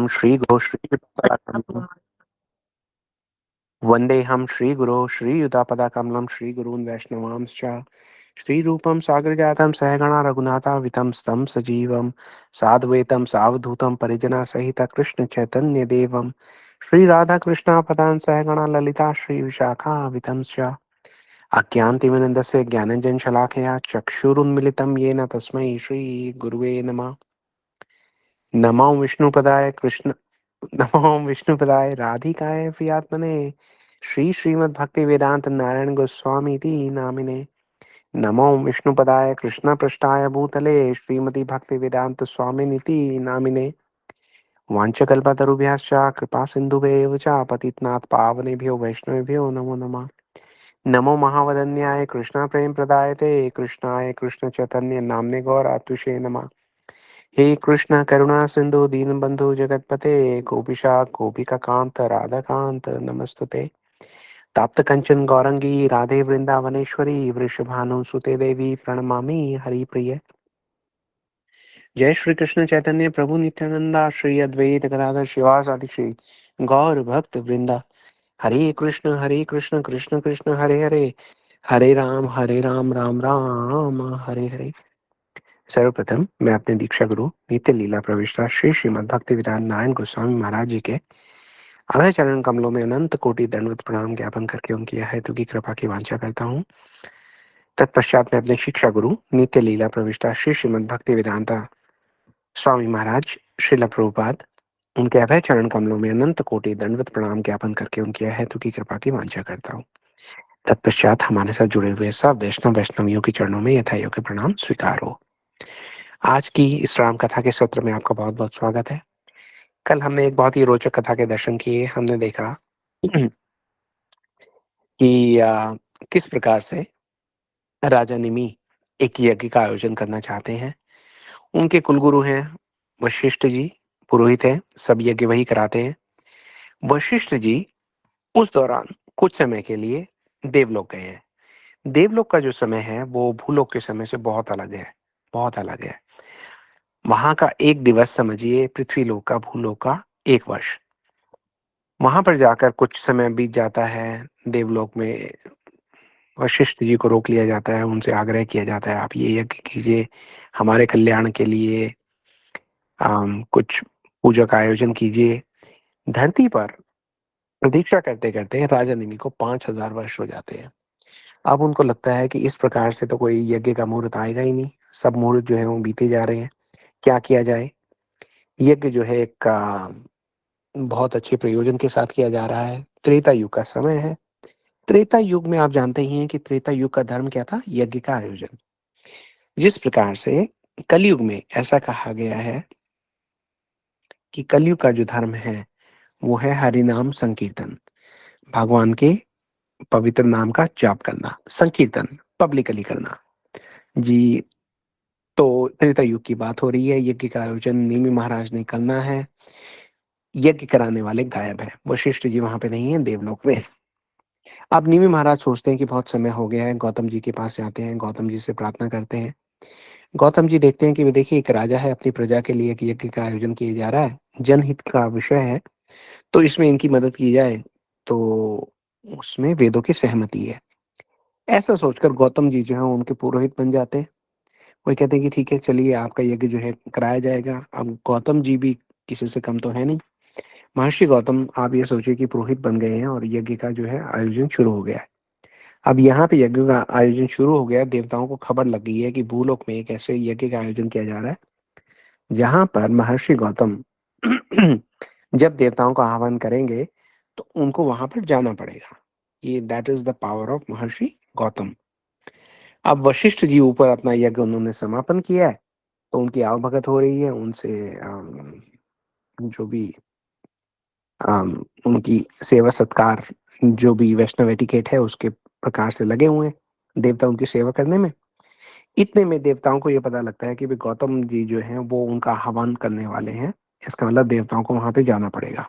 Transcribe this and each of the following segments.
श्रीगुरो श्रीयुतापदाकमलं वन्देऽहं श्रीगुरो श्रीयुतापदाकमलं श्रीगुरून् वैष्णवांश्च श्रीरूपं साग्रजातं सहगणा रघुनाथान्वितं तं सजीवं साद्वैतं सावधूतं परिजनसहितं कृष्णचैतन्यदेवं श्रीराधाकृष्णापदान् सहगणा ललिता श्रीविशाखान्वितं च अज्ञानतिमिरन्दस्य ज्ञानञ्जनशलाकया चक्षुरुन्मिलितं येन तस्मै श्रीगुरुवे नमः। नमो विष्णुपदाय कृष्ण नमो विष्णुपदाय राधिकाय प्रियात्मने श्री श्रीमद्भक्ति वेदांत नारायण गोस्वामी इति नामिने। नमो विष्णुपदाय कृष्ण पृष्ठाय भूतले श्रीमति भक्ति वेदांत स्वामिनिति नामिने। वाञ्छकल्पतरुभ्यश्च कृपा सिन्धुभ्येव च पतितनाथ पावनेभ्यो वैष्णवेभ्यो नमो नमः। नमो महावदन्याय कृष्ण प्रेम प्रदायते कृष्णाय कृष्ण चैतन्य नामने गौरात्विषे नमः। हे कृष्ण करुणा सिंधु दीनबंधु जगतपते गोपिशा गोपिका कांत राधा कांत नमस्तुते। ताप्त कंचन गौरंगी राधे वृंदावनेश्वरी वृषभानुसुते देवी प्रणमामि हरिप्रिय। जय श्री कृष्ण चैतन्य प्रभु नित्यानंदा श्री अद्वैत गदाधर शिवासादि श्री गौर भक्त वृंदा। हरे कृष्ण कृष्ण कृष्ण हरे हरे हरे राम राम राम हरे हरे। सर्वप्रथम मैं अपने दीक्षा गुरु नित्य लीला प्रविष्टा श्री श्रीमद् भक्ति वेदांत नारायण गोस्वामी महाराज जी के अभय चरण कमलों में अनंत कोटि दंडवत प्रणाम ज्ञापन करके उनकी हेतु की कृपा की वांछा करता हूँ। तत्पश्चात मैं अपने शिक्षा गुरु नित्य लीला प्रविष्टा श्री श्रीमद् भक्ति वेदांता स्वामी महाराज श्रील प्रभुपाद उनके अभय चरण कमलों में अनंत कोटि दंडवत प्रणाम ज्ञापन करके उनकी हेतु की कृपा की वांछा करता हूँ। तत्पश्चात हमारे साथ जुड़े हुए सब वैष्णवियों के चरणों में यथा योग्य प्रणाम स्वीकार हो। आज की इस राम कथा के सत्र में आपका बहुत बहुत स्वागत है। कल हमने एक बहुत ही रोचक कथा के दर्शन किए। हमने देखा कि किस प्रकार से राजा निमि एक यज्ञ का आयोजन करना चाहते हैं। उनके कुलगुरु हैं वशिष्ठ जी, पुरोहित हैं, सब यज्ञ वही कराते हैं। वशिष्ठ जी उस दौरान कुछ समय के लिए देवलोक गए हैं। देवलोक का जो समय है वो भूलोक के समय से बहुत अलग है, बहुत अलग है। वहां का एक दिवस समझिए पृथ्वी लोक का भूलोक का एक वर्ष। वहां पर जाकर कुछ समय बीत जाता है। देवलोक में वशिष्ठ जी को रोक लिया जाता है, उनसे आग्रह किया जाता है आप ये यज्ञ कीजिए हमारे कल्याण के लिए, कुछ पूजा का आयोजन कीजिए। धरती पर प्रतीक्षा करते करते राजा निमि को 5,000 वर्ष हो जाते हैं। अब उनको लगता है कि इस प्रकार से तो कोई यज्ञ का मुहूर्त आएगा ही नहीं, सब मुहूर्त जो है वो बीते जा रहे हैं, क्या किया जाए। यज्ञ जो है एक बहुत अच्छे प्रयोजन के साथ किया जा रहा है। त्रेता युग का समय है। त्रेता युग में आप जानते ही हैं कि त्रेता युग का धर्म क्या था, यज्ञ का आयोजन। जिस प्रकार से कलयुग में ऐसा कहा गया है कि कलयुग का जो धर्म है वो है हरि नाम संकीर्तन, भगवान के पवित्र नाम का जाप करना, संकीर्तन पब्लिकली करना जी। तो त्रेता युग की बात हो रही है। यज्ञ का आयोजन निमि महाराज ने करना है। यज्ञ कराने वाले गायब है, वशिष्ठ जी वहां पे नहीं है, देवलोक में। अब निमि महाराज सोचते हैं कि बहुत समय हो गया है, गौतम जी के पास जाते हैं, गौतम जी से प्रार्थना करते हैं। गौतम जी देखते हैं कि वे देखिए एक राजा है, अपनी प्रजा के लिए एक यज्ञ का आयोजन किया जा रहा है, जनहित का विषय है, तो इसमें इनकी मदद की जाए तो उसमें वेदों की सहमति है। ऐसा सोचकर गौतम जी जो है उनके पुरोहित बन जाते हैं। वो कहते हैं कि ठीक है चलिए आपका यज्ञ जो है कराया जाएगा। अब गौतम जी भी किसी से कम तो है नहीं। महर्षि गौतम आप ये सोचिए कि पुरोहित बन गए हैं और यज्ञ का जो है आयोजन शुरू हो गया है। अब यहाँ पे यज्ञ का आयोजन शुरू हो गया, देवताओं को खबर लग गई है कि भूलोक में एक ऐसे यज्ञ का आयोजन किया जा रहा है जहां पर महर्षि गौतम जब देवताओं का आह्वान करेंगे तो उनको वहां पर जाना पड़ेगा। ये that is the power of महर्षि गौतम। अब वशिष्ठ जी ऊपर अपना यज्ञ उन्होंने समापन किया है, तो उनकी आवभगत हो रही है उनसे। जो भी उनकी सेवा सत्कार, जो भी वैष्णव एटिकेट है उसके प्रकार से लगे हुए हैं देवता उनकी सेवा करने में। इतने में देवताओं को यह पता लगता है कि भी गौतम जी जो हैं वो उनका आह्वान करने वाले हैं। इसका मतलब देवताओं को वहां पे जाना पड़ेगा।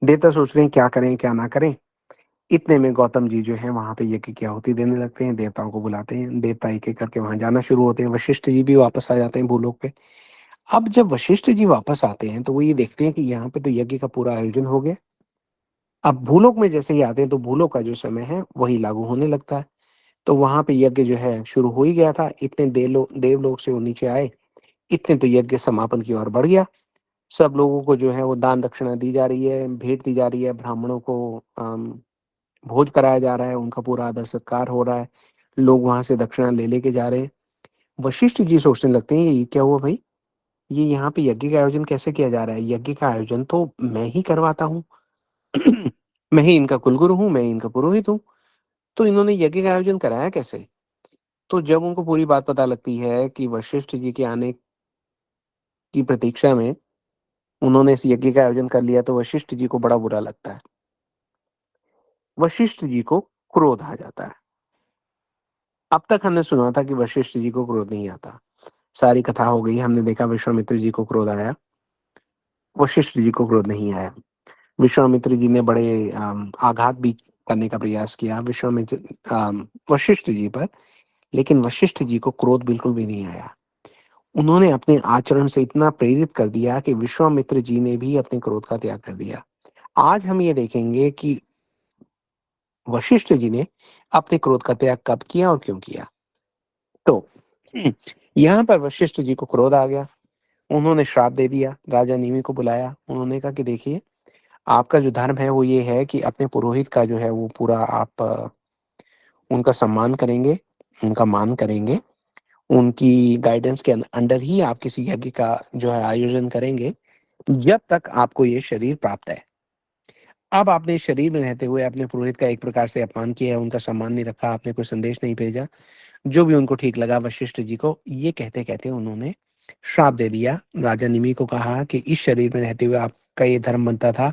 देवता सोच रहे हैं क्या करें क्या ना करें। इतने में गौतम जी जो है वहां पे यज्ञ की आहुति देने लगते हैं, देवताओं को बुलाते हैं, देवता एक एक करके वहां जाना शुरू होते हैं। वशिष्ठ जी भी वापस आ जाते हैं भूलोक पे। अब जब वशिष्ठ जी वापस आते हैं, तो वो ये देखते हैं कि यहाँ पे तो यज्ञ का पूरा आयोजन हो गया। अब भूलोक में जैसे ही आते हैं, तो भूलोक का जो समय है, वही लागू होने लगता है। तो वहाँ पे यज्ञ जो है शुरू हो ही गया था। इतने देवलोक से वो नीचे आए, इतने तो यज्ञ समापन की ओर बढ़ गया। सब लोगों को जो है वो दान दक्षिणा दी जा रही है, भेंट दी जा रही है, ब्राह्मणों को भोज कराया जा रहा है, उनका पूरा आदर सत्कार हो रहा है। लोग वहाँ से दक्षिणा ले लेके जा रहे हैं। वशिष्ठ जी सोचने लगते हैं, ये क्या हुआ भाई? ये यहाँ पे यज्ञ का आयोजन कैसे किया जा रहा है? यज्ञ का आयोजन तो मैं ही करवाता हूँ। मैं ही इनका कुलगुरु हूँ, मैं ही इनका पुरोहित हूँ। तो इन्होंने यज्ञ का आयोजन कराया कैसे? तो जब उनको पूरी बात पता लगती है कि वशिष्ठ जी के आने की प्रतीक्षा में उन्होंने इस यज्ञ का आयोजन कर लिया, तो वशिष्ठ जी को बड़ा बुरा लगता है। वशिष्ठ जी को क्रोध आ जाता है। अब तक हमने सुना था कि वशिष्ठ जी को क्रोध नहीं आता। सारी कथा हो गई, हमने देखा विश्वामित्र जी को क्रोध आया, वशिष्ठ जी को क्रोध नहीं आया। विश्वामित्र जी ने बड़े आघात भी करने का प्रयास किया वशिष्ठ जी पर, लेकिन वशिष्ठ जी को क्रोध बिल्कुल भी नहीं आया। उन्होंने अपने आचरण से इतना प्रेरित कर दिया कि विश्वामित्र जी ने भी अपने क्रोध का त्याग कर दिया। आज हम ये देखेंगे कि वशिष्ठ जी ने अपने क्रोध का त्याग कब किया और क्यों किया। तो यहाँ पर वशिष्ठ जी को क्रोध आ गया। उन्होंने श्राप दे दिया, राजा निमि को बुलाया। उन्होंने कहा कि देखिए, आपका जो धर्म है वो ये है कि अपने पुरोहित का जो है वो पूरा आप उनका सम्मान करेंगे, उनका मान करेंगे, उनकी गाइडेंस के अंडर ही आप किसी यज्ञ का जो है आयोजन करेंगे, जब तक आपको ये शरीर प्राप्त है। अब आपने इस शरीर में रहते हुए अपने पुरोहित का एक प्रकार से अपमान किया, उनका सम्मान नहीं रखा, आपने कोई संदेश नहीं भेजा, जो भी उनको ठीक लगा वशिष्ठ जी को, ये कहते-कहते उन्होंने श्राप दे दिया। राजा निमि को कहा कि इस शरीर में रहते हुए आपका ये धर्म बनता था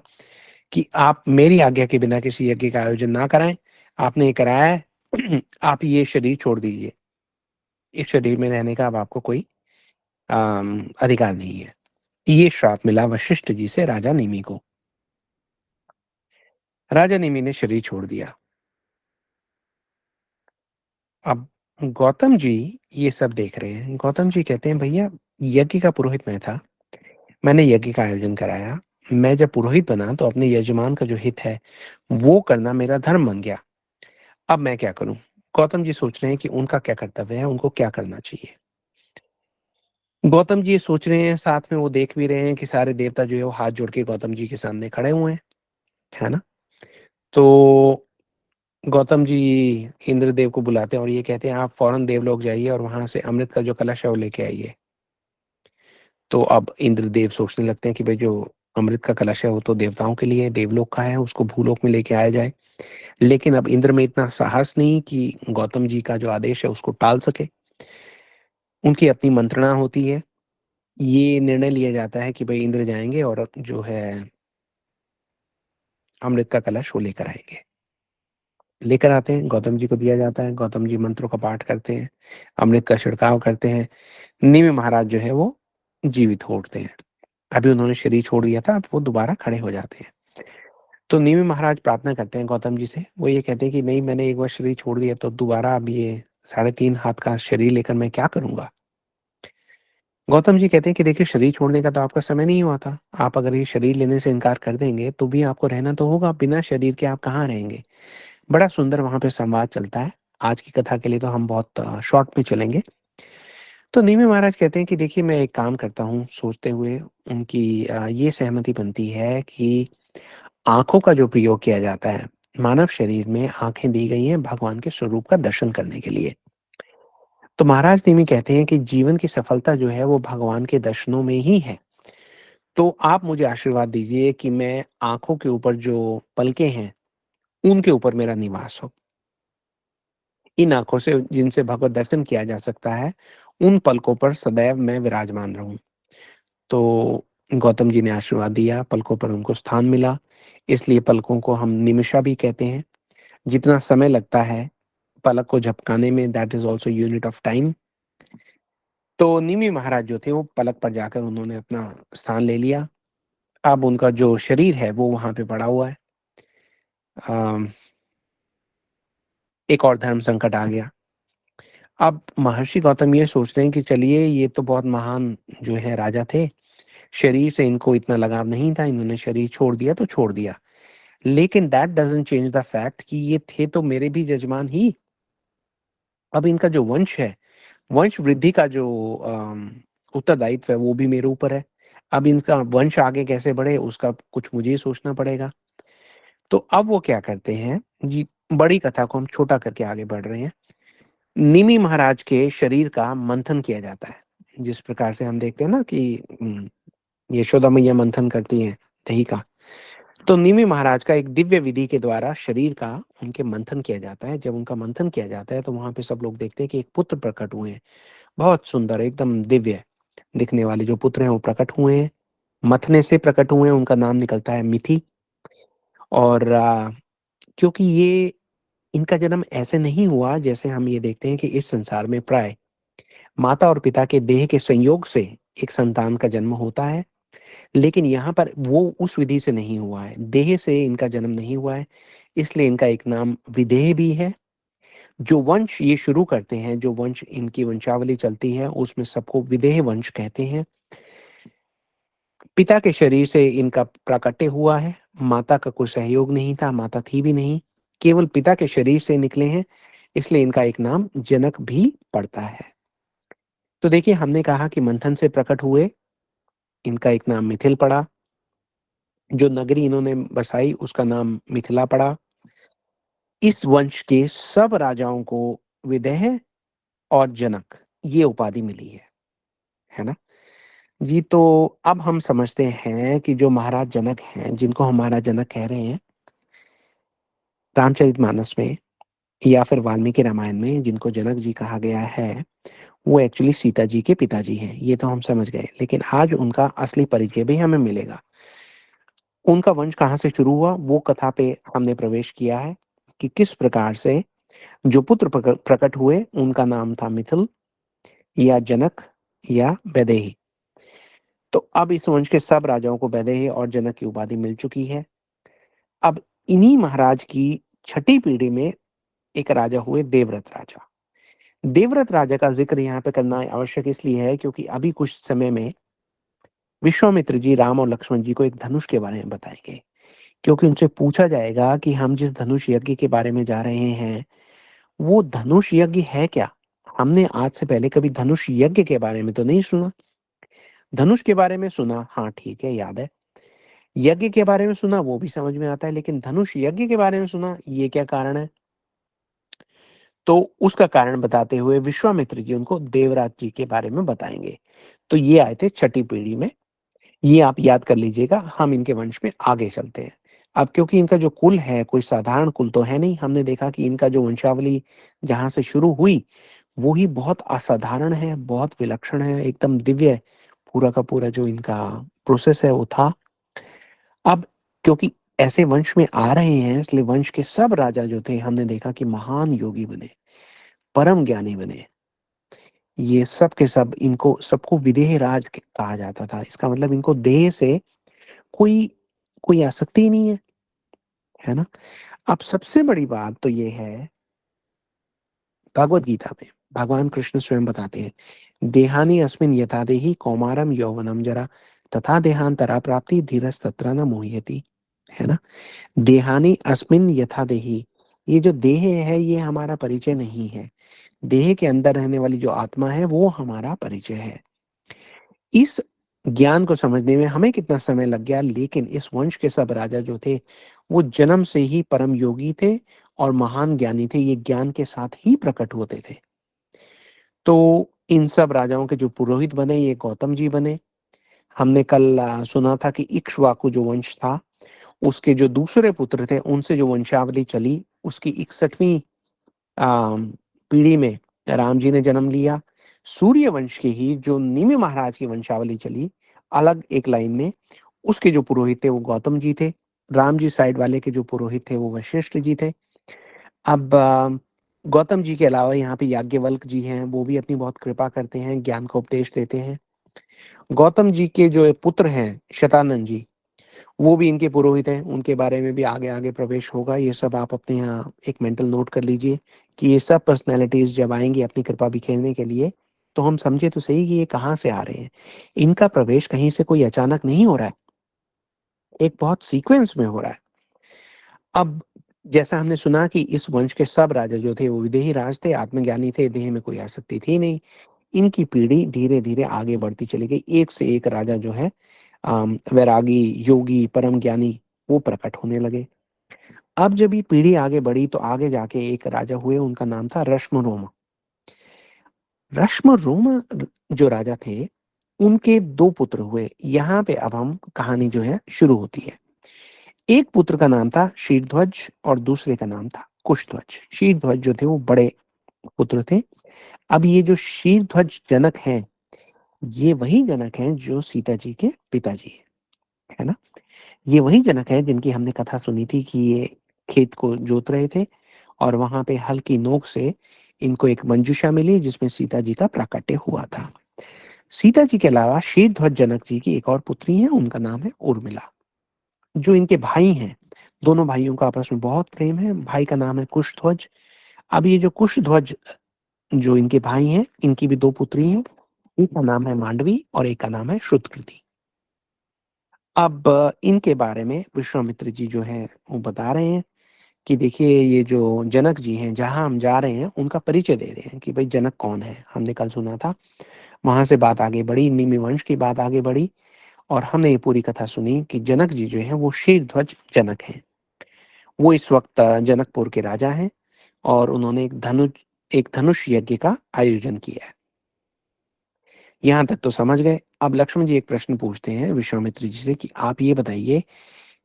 कि आप मेरी आज्ञा के बिना किसी यज्ञ का आयोजन ना कराएँ। आपने ये कराया है, आप ये शरीर छोड़ दीजिए। इस शरीर में रहने का अब आपको कोई अधिकार नहीं है। ये श्राप मिला वशिष्ठ जी से राजा निमि को। राजा निमि ने शरीर छोड़ दिया। अब गौतम जी ये सब देख रहे हैं। गौतम जी कहते हैं, भैया यज्ञ का पुरोहित मैं था। मैंने यज्ञ का आयोजन कराया। मैं जब पुरोहित बना तो अपने यजमान का जो हित है, वो करना मेरा धर्म बन गया। अब मैं क्या करूँ? गौतम जी सोच रहे हैं कि उनका क्या कर्तव्य है, उनको क्या करना चाहिए। गौतम जी ये सोच रहे हैं, साथ में वो देख भी रहे हैं कि सारे देवता जो है वो हाथ जोड़ के गौतम जी के सामने खड़े हुए हैं, है ना? तो गौतम जी इंद्रदेव को बुलाते हैं और ये कहते हैं, आप फौरन देवलोक जाइए और वहाँ से अमृत का जो कलश है वो लेके आइए। तो अब इंद्रदेव सोचने लगते हैं कि भाई जो अमृत का कलश है वो तो देवताओं के लिए है, देवलोक का है, उसको भूलोक में लेके आया जाए। लेकिन अब इंद्र में इतना साहस नहीं कि गौतम जी का जो आदेश है उसको टाल सके। उनकी अपनी मंत्रणा होती है। ये निर्णय लिया जाता है कि भाई इंद्र जाएँगे और जो है अमृत का कलश वो लेकर आएँगे। लेकर आते हैं, गौतम जी को दिया जाता है, गौतम जी मंत्रों का पाठ करते हैं, अमृत का छिड़काव करते हैं। निमि महाराज जो है वो जीवित हो उठते हैं। अभी उन्होंने शरीर छोड़ दिया था, अब वो दोबारा खड़े हो जाते हैं। तो निमि महाराज प्रार्थना करते हैं गौतम जी से। वो ये कहते हैं कि नहीं, मैंने एक बार शरीर छोड़ दिया तो दोबारा अब ये 3.5 हाथ का शरीर लेकर मैं क्या करूँगा? गौतम जी कहते हैं कि देखिए, शरीर छोड़ने का तो आपका समय नहीं हुआ था। आप अगर ये शरीर लेने से इनकार कर देंगे तो भी आपको रहना तो होगा, बिना शरीर के आप कहाँ रहेंगे? बड़ा सुंदर वहाँ पे संवाद चलता है। आज की कथा के लिए तो हम बहुत शॉर्ट में चलेंगे। तो निमि महाराज कहते हैं कि देखिए, मैं एक काम करता हूँ, सोचते हुए उनकी ये सहमति बनती है कि आँखों का जो प्रयोग किया जाता है, मानव शरीर में आँखें दी गई हैं भगवान के स्वरूप का दर्शन करने के लिए। तो महाराज निमि कहते हैं कि जीवन की सफलता जो है वो भगवान के दर्शनों में ही है। तो आप मुझे आशीर्वाद दीजिए कि मैं आँखों के ऊपर जो पलकें हैं, उनके ऊपर मेरा निवास हो। इन आँखों से जिनसे भगवत दर्शन किया जा सकता है, उन पलकों पर सदैव मैं विराजमान रहूँ। तो गौतम जी ने आशीर्वाद दिया, पलकों पर उनको स्थान मिला, इसलिए पलकों को हम निमिषा भी कहते हैं। जितना समय लगता है पलक को झपकाने में, that is also unit of time. तो निमि महाराज जो थे वो पलक पर जाकर उन्होंने अपना स्थान ले लिया। अब उनका जो शरीर है वो वहाँ पे पड़ा हुआ है। अ, एक और धर्म संकट आ गया। अब महर्षि गौतम ये सोच रहे हैं कि चलिए ये तो बहुत महान जो है राजा थे, शरीर से इनको इतना लगाव नहीं था, इन्होंने शरीर छोड़ दिया तो छोड़ दिया। लेकिन that doesn't change the fact कि ये थे तो मेरे भी जजमान ही। अब इनका जो वंश है, वंश वृद्धि का जो उत्तरदायित्व है वो भी मेरे ऊपर है। अब इनका वंश आगे कैसे बढ़े उसका कुछ मुझे ही सोचना पड़ेगा। तो अब वो क्या करते हैं जी, बड़ी कथा को हम छोटा करके आगे बढ़ रहे हैं। निमि महाराज के शरीर का मंथन किया जाता है। जिस प्रकार से हम देखते हैं ना कि यशोदा मैया मंथन करती हैं दही का, तो निमि महाराज का एक दिव्य विधि के द्वारा शरीर का उनके मंथन किया जाता है। जब उनका मंथन किया जाता है तो वहां पे सब लोग देखते हैं कि एक पुत्र प्रकट हुए हैं, बहुत सुंदर एकदम दिव्य दिखने वाले जो पुत्र हैं वो प्रकट हुए हैं, मथने से प्रकट हुए हैं। उनका नाम निकलता है मिथि। और क्योंकि ये इनका जन्म ऐसे नहीं हुआ जैसे हम ये देखते हैं कि इस संसार में प्राय माता और पिता के देह के संयोग से एक संतान का जन्म होता है, लेकिन यहाँ पर वो उस विधि से नहीं हुआ है, देह से इनका जन्म नहीं हुआ है। इसलिए इनका एक नाम विदेह भी है। जो वंश ये शुरू करते हैं, जो वंश इनकी वंशावली चलती है उसमें सबको विदेह वंश कहते हैं। पिता के शरीर से इनका प्राकट्य हुआ है, माता का कोई सहयोग नहीं था, माता थी भी नहीं, केवल पिता के शरीर से निकले हैं, इसलिए इनका एक नाम जनक भी पड़ता है। तो देखिए हमने कहा कि मंथन से प्रकट हुए, इनका एक नाम मिथिल पड़ा। जो नगरी इन्होंने बसाई उसका नाम मिथिला पड़ा। इस वंश के सब राजाओं को विदेह और जनक ये उपाधि मिली है ना जी। तो अब हम समझते हैं कि जो महाराज जनक हैं, जिनको हम महाराज जनक कह रहे हैं, रामचरितमानस में या फिर वाल्मीकि रामायण में जिनको जनक जी कहा गया है, वो एक्चुअली सीता जी के पिताजी हैं। ये तो हम समझ गए, लेकिन आज उनका असली परिचय भी हमें मिलेगा। उनका वंश कहाँ से शुरू हुआ वो कथा पे हमने प्रवेश किया है कि किस प्रकार से जो पुत्र प्रकट हुए उनका नाम था मिथिल या जनक या वैदेही। तो अब इस वंश के सब राजाओं को वैदेही और जनक की उपाधि मिल चुकी है। अब इन्हीं महाराज की छठी पीढ़ी में एक राजा हुए देवव्रत राजा। देवव्रत राजा का जिक्र यहाँ पे करना आवश्यक इसलिए है क्योंकि अभी कुछ समय में विश्वामित्र जी राम और लक्ष्मण जी को एक धनुष के बारे में बताएंगे, क्योंकि उनसे पूछा जाएगा कि हम जिस धनुष यज्ञ के बारे में जा रहे हैं वो धनुष यज्ञ है क्या। हमने आज से पहले कभी धनुष यज्ञ के बारे में तो नहीं सुना। धनुष के बारे में सुना, हाँ ठीक है, याद है। यज्ञ के बारे में सुना, वो भी समझ में आता है, लेकिन धनुष यज्ञ के बारे में सुना, ये क्या कारण है। तो उसका कारण बताते हुए विश्वामित्र जी उनको देवराज जी के बारे में बताएंगे। तो ये आए थे छठी पीढ़ी में, ये आप याद कर लीजिएगा। हम इनके वंश में आगे चलते हैं। अब क्योंकि इनका जो कुल है कोई साधारण कुल तो है नहीं, हमने देखा कि इनका जो वंशावली जहां से शुरू हुई वो ही बहुत असाधारण है, बहुत विलक्षण है, एकदम दिव्य। पूरा का पूरा जो इनका प्रोसेस है वो था। अब क्योंकि ऐसे वंश में आ रहे हैं इसलिए वंश के सब राजा जो थे हमने देखा कि महान योगी बने, परम ज्ञानी बने। ये सब के सब इनको सबको विदेह राज कहा जाता था। इसका मतलब इनको देह से कोई कोई आसक्ति ही नहीं है ना। अब सबसे बड़ी बात तो ये है, भगवत गीता में भगवान कृष्ण स्वयं बताते हैं देहानि अस्मिन यथा देहि कौमारम यौवनम जरा तथा देहांतरा प्राप्ति धीरज तत्र न मोह्यति, है ना। देहानि अस्मिन यथा देहि, ये जो देह है ये हमारा परिचय नहीं है। देह के अंदर रहने वाली जो आत्मा है वो हमारा परिचय है। इस ज्ञान को समझने में हमें कितना समय लग गया, लेकिन इस वंश के सब राजा जो थे वो जन्म से ही परम योगी थे और महान ज्ञानी थे। ये ज्ञान के साथ ही प्रकट होते थे। तो इन सब राजाओं के जो पुरोहित बने ये गौतम जी बने। हमने कल सुना था कि इक्ष्वाकु जो वंश था उसके जो दूसरे पुत्र थे उनसे जो वंशावली चली उसकी 61वीं पीढ़ी में राम जी ने जन्म लिया। सूर्य वंश के ही जो निमि महाराज की वंशावली चली अलग एक लाइन में, उसके जो पुरोहित थे वो गौतम जी थे। राम जी साइड वाले के जो पुरोहित थे वो वशिष्ठ जी थे। अब गौतम जी के अलावा यहाँ पे याज्ञवल्क जी हैं, वो भी अपनी बहुत कृपा करते हैं, ज्ञान का उपदेश देते हैं। गौतम जी के जो पुत्र हैं शतानंद जी, वो भी इनके पुरोहित हैं, उनके बारे में भी आगे आगे प्रवेश होगा। ये सब आप अपने यहाँ एक मेंटल नोट कर लीजिए कि ये सब पर्सनैलिटीज जब आएंगी अपनी कृपा बिखेरने के लिए, तो हम समझे तो सही कि ये कहाँ से आ रहे हैं। इनका प्रवेश कहीं से कोई अचानक नहीं हो रहा है, एक बहुत सीक्वेंस में हो रहा है। अब जैसा हमने सुना कि इस वंश के सब राजा जो थे वो विदेही राज थे, आत्मज्ञानी थे, देह में कोई आसक्ति थी नहीं। इनकी पीढ़ी धीरे धीरे आगे बढ़ती चली गई, एक से एक राजा जो है वैरागी, योगी, परम ज्ञानी, वो प्रकट होने लगे। अब जब ये पीढ़ी आगे बढ़ी तो आगे जाके एक राजा हुए, उनका नाम था रश्मरोम। रश्मरोम जो राजा थे, उनके दो पुत्र हुए। यहाँ पे अब हम कहानी जो है शुरू होती है। एक पुत्र का नाम था शीरध्वज और दूसरे का नाम था कुशध्वज। शीरध्वज जो थे वो बड़े पुत्र थे। अब ये जो शीरध्वज जनक हैं, ये वही जनक हैं जो सीता जी के पिताजी हैं, है ना। ये वही जनक है जिनकी हमने कथा सुनी थी कि ये खेत को जोत रहे थे और वहां पे हल की नोक से इनको एक मंजूषा मिली जिसमें सीता जी का प्राकट्य हुआ था। सीता जी के अलावा शीरध्वज जनक जी की एक और पुत्री है, उनका नाम है उर्मिला। जो इनके भाई हैं, दोनों भाइयों का आपस में बहुत प्रेम है। भाई का नाम है कुशध्वज। अब ये जो कुशध्वज जो इनके भाई हैं, इनकी भी दो पुत्री हैं। एक का नाम है मांडवी और एक का नाम है श्रुतकृति। अब इनके बारे में विश्वामित्र जी जो है वो बता रहे हैं कि देखिए ये जो जनक जी हैं, जहां हम जा रहे हैं उनका परिचय दे रहे हैं कि भाई जनक कौन है। हमने कल सुना था, वहां से बात आगे बढ़ी, निमि वंश की बात आगे बढ़ी और हमने ये पूरी कथा सुनी कि जनक जी जो है वो शीरध्वज जनक हैं। वो इस वक्त जनकपुर के राजा हैं और उन्होंने एक धनुष यज्ञ का आयोजन किया है। यहाँ तक तो समझ गए। अब लक्ष्मण जी एक प्रश्न पूछते हैं विश्वामित्र जी से कि आप ये बताइए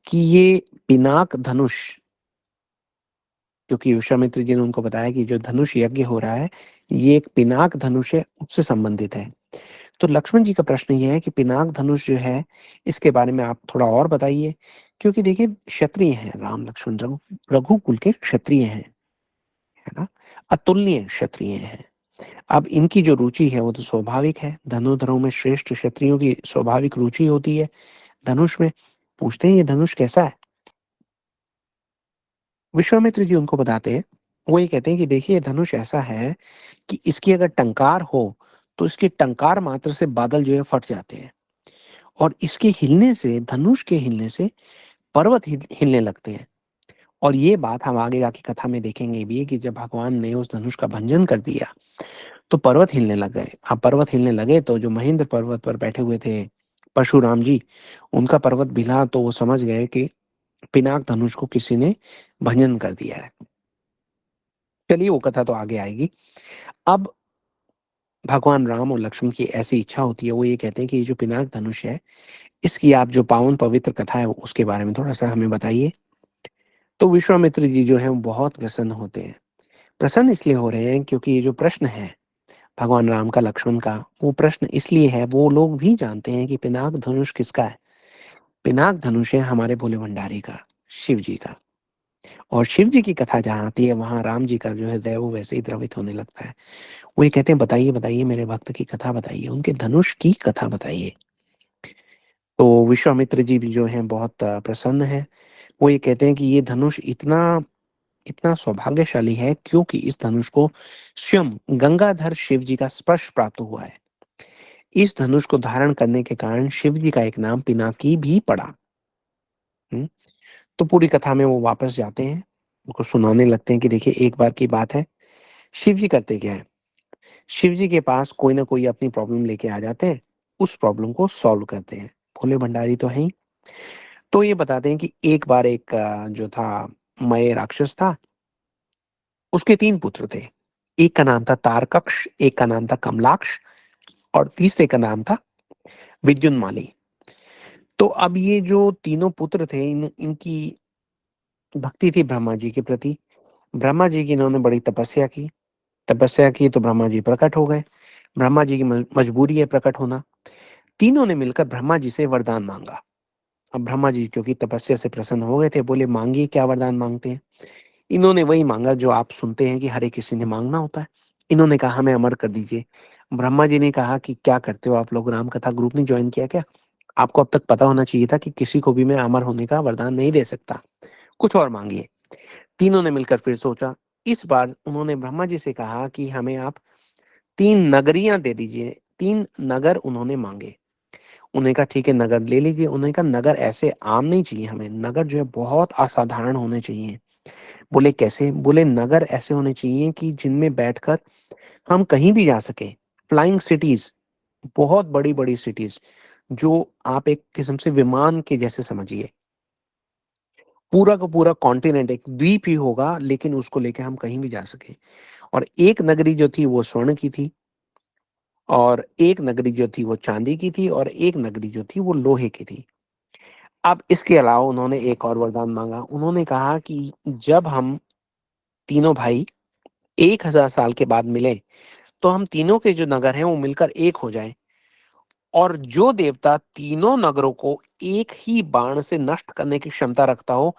कि ये पिनाक धनुष, क्योंकि विश्वामित्र जी ने उनको बताया कि जो धनुष यज्ञ हो रहा है ये एक पिनाक धनुष है, उससे संबंधित है। तो लक्ष्मण जी का प्रश्न ये है कि पिनाक धनुष जो है इसके बारे में आप थोड़ा और बताइए। क्योंकि देखिए क्षत्रिय हैं, राम लक्ष्मण रघुकुल के क्षत्रिय हैं, है ना, अतुलनीय क्षत्रिय हैं। अब इनकी जो रुचि है वो तो स्वाभाविक है, धनुर्धरों में श्रेष्ठ क्षत्रियों की स्वाभाविक रुचि होती है धनुष में। पूछते हैं ये धनुष कैसा है। विश्वामित्र जी उनको बताते हैं, वो ये कहते हैं कि देखिए ये धनुष ऐसा है कि इसकी अगर टंकार हो तो इसकी टंकार मात्र से बादल जो है फट जाते हैं और इसके हिलने से, धनुष के हिलने से पर्वत हिलने लगते हैं। और ये बात हम आगे जाके कथा में देखेंगे भी कि जब भगवान ने उस धनुष का भंजन कर दिया तो पर्वत हिलने लग गए। अब पर्वत हिलने लगे तो जो महेंद्र पर्वत पर बैठे हुए थे परशुराम जी, उनका पर्वत हिला तो वो समझ गए कि पिनाक धनुष को किसी ने भंजन कर दिया है। चलिए वो कथा तो आगे आएगी। अब भगवान राम और लक्ष्मण की ऐसी इच्छा होती है, वो ये कहते हैं कि ये जो पिनाक धनुष है इसकी आप जो पावन पवित्र कथा है उसके बारे में थोड़ा सा हमें बताइए। तो विश्वामित्र जी जो है वो बहुत प्रसन्न होते हैं। प्रसन्न इसलिए हो रहे हैं क्योंकि ये जो प्रश्न है भगवान राम का, लक्ष्मण का, वो प्रश्न इसलिए है, वो लोग भी जानते हैं कि पिनाक धनुष किसका है। पिनाक धनुष है हमारे भोले भंडारी का, शिव जी का। और शिव जी की कथा जहाँ आती है वहां राम जी का जो हृदय वो वैसे ही द्रवित होने लगता है। वो ये कहते हैं बताइए बताइए मेरे भक्त की कथा बताइए, उनके धनुष की कथा बताइए। तो विश्वामित्र जी भी जो है बहुत प्रसन्न है। वो ये कहते हैं कि ये धनुष इतना इतना सौभाग्यशाली है क्योंकि इस धनुष को स्वयं गंगाधर शिव जी का स्पर्श प्राप्त हुआ है। इस धनुष को धारण करने के कारण शिव जी का एक नाम पिनाकी भी पड़ा। हम्म, तो पूरी कथा में वो वापस जाते हैं, उनको सुनाने लगते हैं कि देखिए एक बार की बात है, शिव जी करते क्या है, शिव जी के पास कोई ना कोई अपनी प्रॉब्लम लेके आ जाते हैं, उस प्रॉब्लम को सॉल्व करते हैं। भोले भंडारी तो है ही। तो ये बताते हैं कि एक बार एक जो था मय राक्षस था, उसके तीन पुत्र थे। एक का नाम था तारकक्ष, एक का नाम था कमलाक्ष और तीसरे का नाम था विद्युन्माली। तो अब ये जो तीनों पुत्र थे, इनकी भक्ति थी ब्रह्मा जी के प्रति। ब्रह्मा जी की इन्होंने बड़ी तपस्या की। तपस्या की तो ब्रह्मा जी प्रकट हो गए। ब्रह्मा जी की मजबूरी है प्रकट होना। तीनों ने मिलकर ब्रह्मा जी से वरदान मांगा। अब ब्रह्मा जी क्योंकि तपस्या से प्रसन्न हो गए थे, बोले मांगिए क्या वरदान मांगते हैं। इन्होंने वही मांगा जो आप सुनते हैं कि हर एक किसी ने मांगना होता है। इन्होंने कहा हमें अमर कर दीजिए। ब्रह्मा जी ने कहा कि क्या करते हो आप लोग, राम कथा ग्रुप नहीं ज्वाइन किया क्या। आपको अब तक पता होना चाहिए था कि किसी को भी मैं अमर होने का वरदान नहीं दे सकता, कुछ और माँगिए। तीनों ने मिलकर फिर सोचा। इस बार उन्होंने ब्रह्मा जी से कहा कि हमें आप 3 नगरियाँ दे दीजिए। 3 नगर उन्होंने माँगे। उन्होंने कहा ठीक है नगर ले लीजिए। उन्होंने कहा नगर ऐसे आम नहीं चाहिए हमें, नगर जो है बहुत असाधारण होने चाहिए। बोले कैसे? बोले नगर ऐसे होने चाहिए कि जिनमें बैठकर हम कहीं भी जा सकें। फ्लाइंग सिटीज़, बहुत बड़ी-बड़ी सिटीज़, जो आप एक किस्म से विमान के जैसे समझिए। पूरा का पूरा कॉन्टिनेंट एक द्वीप ही होगा, लेकिन उसको लेके हम कहीं भी जा सकें। और एक नगरी जो थी वो स्वर्ण की थी, और एक नगरी जो थी वो चांदी की थी, और एक नगरी जो थी वो लोहे की थी। अब इसके अलावा उन्होंने एक और वरदान मांगा। उन्होंने कहा कि जब हम तीनों भाई 1000 साल के बाद मिलें, तो हम तीनों के जो नगर हैं वो मिलकर एक हो जाएं, और जो देवता तीनों नगरों को एक ही बाण से नष्ट करने की क्षमता रखता हो,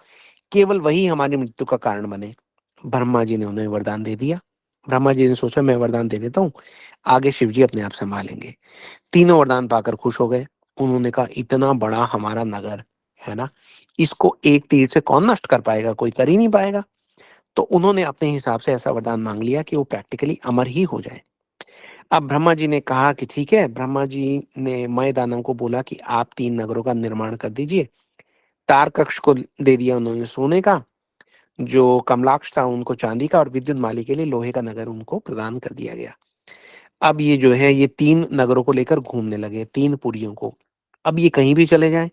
केवल वही हमारी मृत्यु का कारण बने। ब्रह्मा जी ने उन्हें वरदान दे दिया। ब्रह्मा जी ने सोचा मैं वरदान दे देता हूँ, आगे शिव जी अपने आप संभालेंगे। तीनों वरदान पाकर खुश हो गए। उन्होंने कहा इतना बड़ा हमारा नगर है ना, इसको एक तीर से कौन नष्ट कर पाएगा? कोई कर ही नहीं पाएगा। तो उन्होंने अपने हिसाब से ऐसा वरदान मांग लिया कि वो प्रैक्टिकली अमर ही हो जाए। अब ब्रह्मा जी ने कहा कि ठीक है। ब्रह्मा जी ने मय दानव को बोला कि आप 3 नगरों का निर्माण कर दीजिए। तारकक्ष को दे दिया उन्होंने सोने का, जो कमलाक्ष था उनको चांदी का, और विद्युत माली के लिए लोहे का नगर उनको प्रदान कर दिया गया। अब ये जो है ये 3 नगरों को लेकर घूमने लगे, 3 पुरियों को। अब ये कहीं भी चले जाएँ,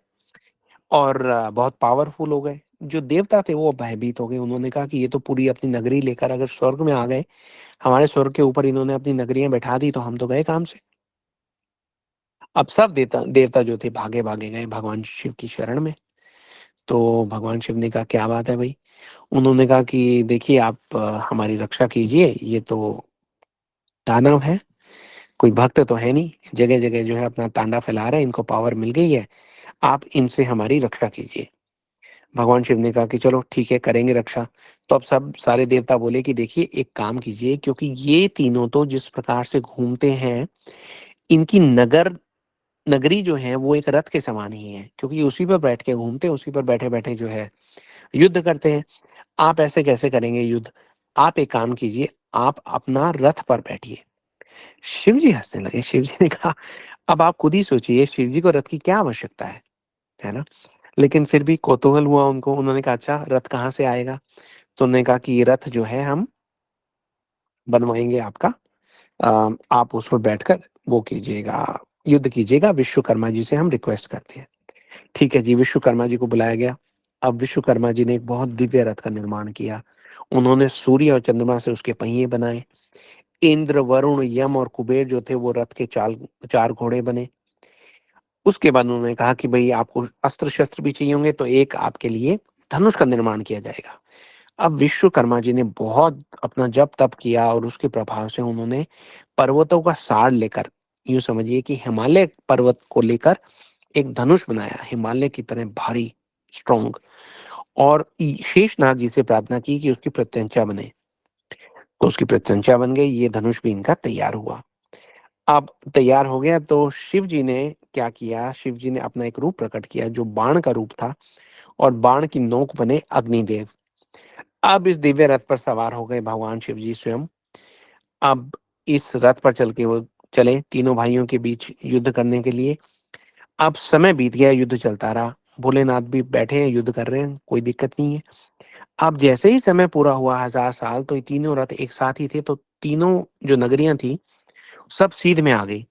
और बहुत पावरफुल हो गए। जो देवता थे वो भयभीत हो गए। उन्होंने कहा कि ये तो पूरी अपनी नगरी लेकर अगर स्वर्ग में आ गए, हमारे स्वर्ग के ऊपर इन्होंने अपनी नगरियाँ बैठा दी, तो हम तो गए काम से। अब सब देवता देवता जो थे भागे-भागे गए भगवान शिव की शरण में। तो भगवान शिव ने कहा क्या बात है भई? उन्होंने कहा कि देखिए आप हमारी रक्षा कीजिए, ये तो दानव है, कोई भक्त तो है नहीं, जगह-जगह जो है अपना तांडा फैला रहे हैं, इनको पावर मिल गई है, आप इनसे हमारी रक्षा कीजिए। भगवान शिव ने कहा कि चलो ठीक है करेंगे रक्षा। तो अब सब सारे देवता बोले कि देखिए एक काम कीजिए, क्योंकि ये तीनों तो जिस प्रकार से घूमते हैं, इनकी नगरी जो है वो एक रथ के समान ही है, क्योंकि उसी पर बैठ के घूमते हैं, उसी पर बैठे-बैठे जो है युद्ध करते हैं। आप ऐसे कैसे करेंगे युद्ध? आप एक काम कीजिए, आप अपना रथ पर बैठिए। शिव जी हँसने लगे। शिव जी ने कहा अब आप खुद ही सोचिए शिव जी को रथ की क्या आवश्यकता है ना? लेकिन फिर भी कौतूहल हुआ उनको। उन्होंने कहा अच्छा रथ कहाँ से आएगा? तो उन्होंने कहा कि ये रथ जो है हम बनवाएँगे आपका। आप उस पर बैठकर वो कीजिएगा, युद्ध कीजिएगा, विश्वकर्मा जी से हम रिक्वेस्ट करते हैं। ठीक है जी, विश्वकर्मा जी को बुलाया गया। अब विश्वकर्मा जी ने एक बहुत दिव्य रथ का निर्माण किया। उन्होंने सूर्य और चंद्रमा से उसके पहिए बनाए। इंद्र, वरुण, यम और कुबेर जो थे वो रथ के 4 घोड़े बने। उसके बाद उन्होंने कहा कि भई आपको अस्त्र-शस्त्र भी चाहिए होंगे, तो एक आपके लिए धनुष का निर्माण किया जाएगा। अब विश्वकर्मा जी ने बहुत अपना जप-तप किया, और उसके प्रभाव से उन्होंने पर्वतों का सार लेकर, यूँ समझिए कि हिमालय पर्वत को लेकर एक धनुष बनाया, हिमालय की तरह भारी, स्ट्रॉन्ग, और शेषनाग जी से प्रार्थना की कि उसकी प्रत्यंचा बने। तो उसकी प्रत्यंचा बन गई, ये धनुष भी इनका तैयार हुआ। अब तैयार हो गया तो शिव जी ने क्या किया, शिव जी ने अपना एक रूप प्रकट किया जो बाण का रूप था, और बाण की नोक बने अग्निदेव। अब इस दिव्य रथ पर सवार हो गए भगवान शिव जी स्वयं। अब इस रथ पर चल के वो चले तीनों भाइयों के बीच युद्ध करने के लिए। अब समय बीत गया, युद्ध चलता रहा। भोलेनाथ भी बैठे हैं, युद्ध कर रहे हैं, कोई दिक्कत नहीं है। अब जैसे ही समय पूरा हुआ 1000 साल, तो ये तीनों रथ एक साथ ही थे, तो तीनों जो नगरियाँ थी, सब सीध में आ गई।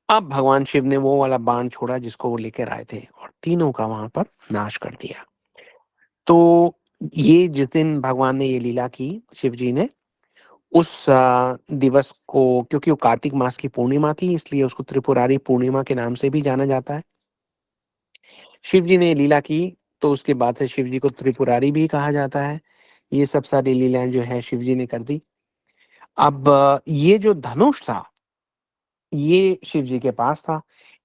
अब भगवान शिव ने वो वाला बाण छोड़ा जिसको वो लेकर आए थे, और तीनों का वहाँ पर नाश कर दिया। तो ये जिस दिन भगवान ने ये लीला की, शिव जी ने, उस दिवस को, क्योंकि वो कार्तिक मास की पूर्णिमा थी, इसलिए उसको त्रिपुरारी पूर्णिमा के नाम से भी जाना जाता है। शिव जी ने ये लीला की, तो उसके बाद से शिव जी को त्रिपुरारी भी कहा जाता है। ये सब सारी लीलाएँ जो है शिव जी ने कर दी। अब ये जो धनुष था, ये शिव जी के पास था।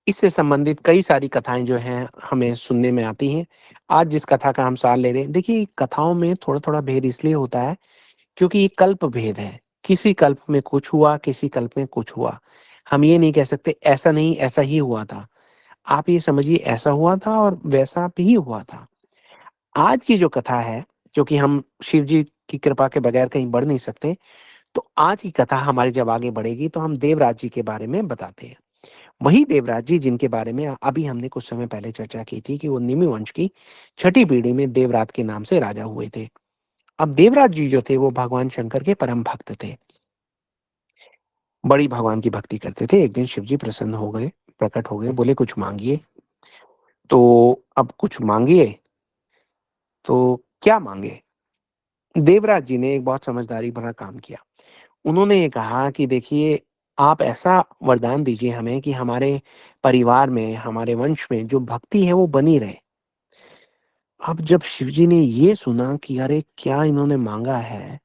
इससे संबंधित कई सारी कथाएँ जो हैं हमें सुनने में आती हैं। आज जिस कथा का हम सार ले रहे हैं, देखिए कथाओं में थोड़ा-थोड़ा भेद इसलिए होता है क्योंकि ये कल्प भेद है। किसी कल्प में कुछ हुआ, किसी कल्प में कुछ हुआ। हम ये नहीं कह सकते ऐसा नहीं, ऐसा ही हुआ था। आप ये समझिए ऐसा हुआ था और वैसा भी हुआ था। आज की जो कथा है, क्योंकि हम शिव जी की कृपा के बगैर कहीं बढ़ नहीं सकते, तो आज की कथा हमारी जब आगे बढ़ेगी तो हम देवराज जी के बारे में बताते हैं। वही देवराज जी जिनके बारे में अभी हमने कुछ समय पहले चर्चा की थी कि वो निमि वंश की छठी पीढ़ी में देवराज के नाम से राजा हुए थे। अब देवराज जी जो थे वो भगवान शंकर के परम भक्त थे, बड़ी भगवान की भक्ति करते थे। एक दिन शिव जी प्रसन्न हो गए, प्रकट हो गए, बोले कुछ मांगिए। तो अब कुछ मांगिए, तो क्या मांगे? देवराज जी ने एक बहुत समझदारी भरा काम किया। उन्होंने ये कहा कि देखिए, आप ऐसा वरदान दीजिए हमें कि हमारे परिवार में, हमारे वंश में जो भक्ति है वो बनी रहे। अब जब शिवजी ने ये सुना कि अरे क्या इन्होंने मांगा है,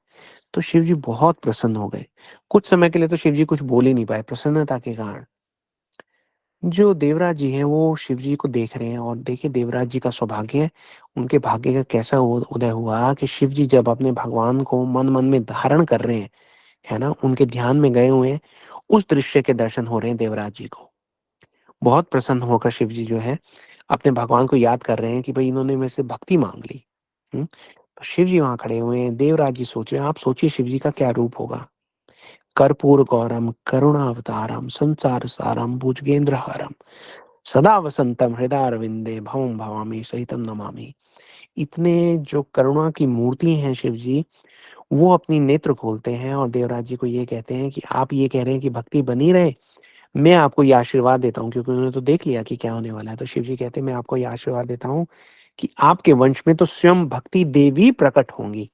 तो शिवजी बहुत प्रसन्न हो गए। कुछ समय के लिए तो शिवजी कुछ बोल ही नहीं पाए प्रसन्नता के कारण। जो देवराज जी हैं वो शिवजी को देख रहे हैं, और देखिए देवराज जी का सौभाग्य है, उनके भाग्य का कैसा उदय हुआ कि शिवजी जब अपने भगवान को मन मन में धारण कर रहे हैं, है ना, उनके ध्यान में गए हुए हैं, उस दृश्य के दर्शन हो रहे हैं देवराज जी को। बहुत प्रसन्न होकर शिव जी जो है अपने भगवान को याद कर रहे हैं कि भाई इन्होंने मेरे से भक्ति मांग ली। तो शिव जी वहां खड़े हुए हैं, देवराज जी सोच रहे हैं। आप सोचिए शिव जी का क्या रूप होगा। कर्पूर गौरम करुणावतारम संसार सारम भुजगेंद्र हारम सदा वसंतम हृदय अरविंदे भवम भवामी सहितम नमामि। इतने जो करुणा की मूर्ति हैं शिव जी, वो अपनी नेत्र खोलते हैं और देवराज जी को ये कहते हैं कि आप ये कह रहे हैं कि भक्ति बनी रहे, मैं आपको ये आशीर्वाद देता हूँ, क्योंकि उन्होंने तो देख लिया कि क्या होने वाला है। तो शिव जी कहते हैं मैं आपको ये आशीर्वाद देता हूँ कि आपके वंश में तो स्वयं भक्ति देवी प्रकट होंगी।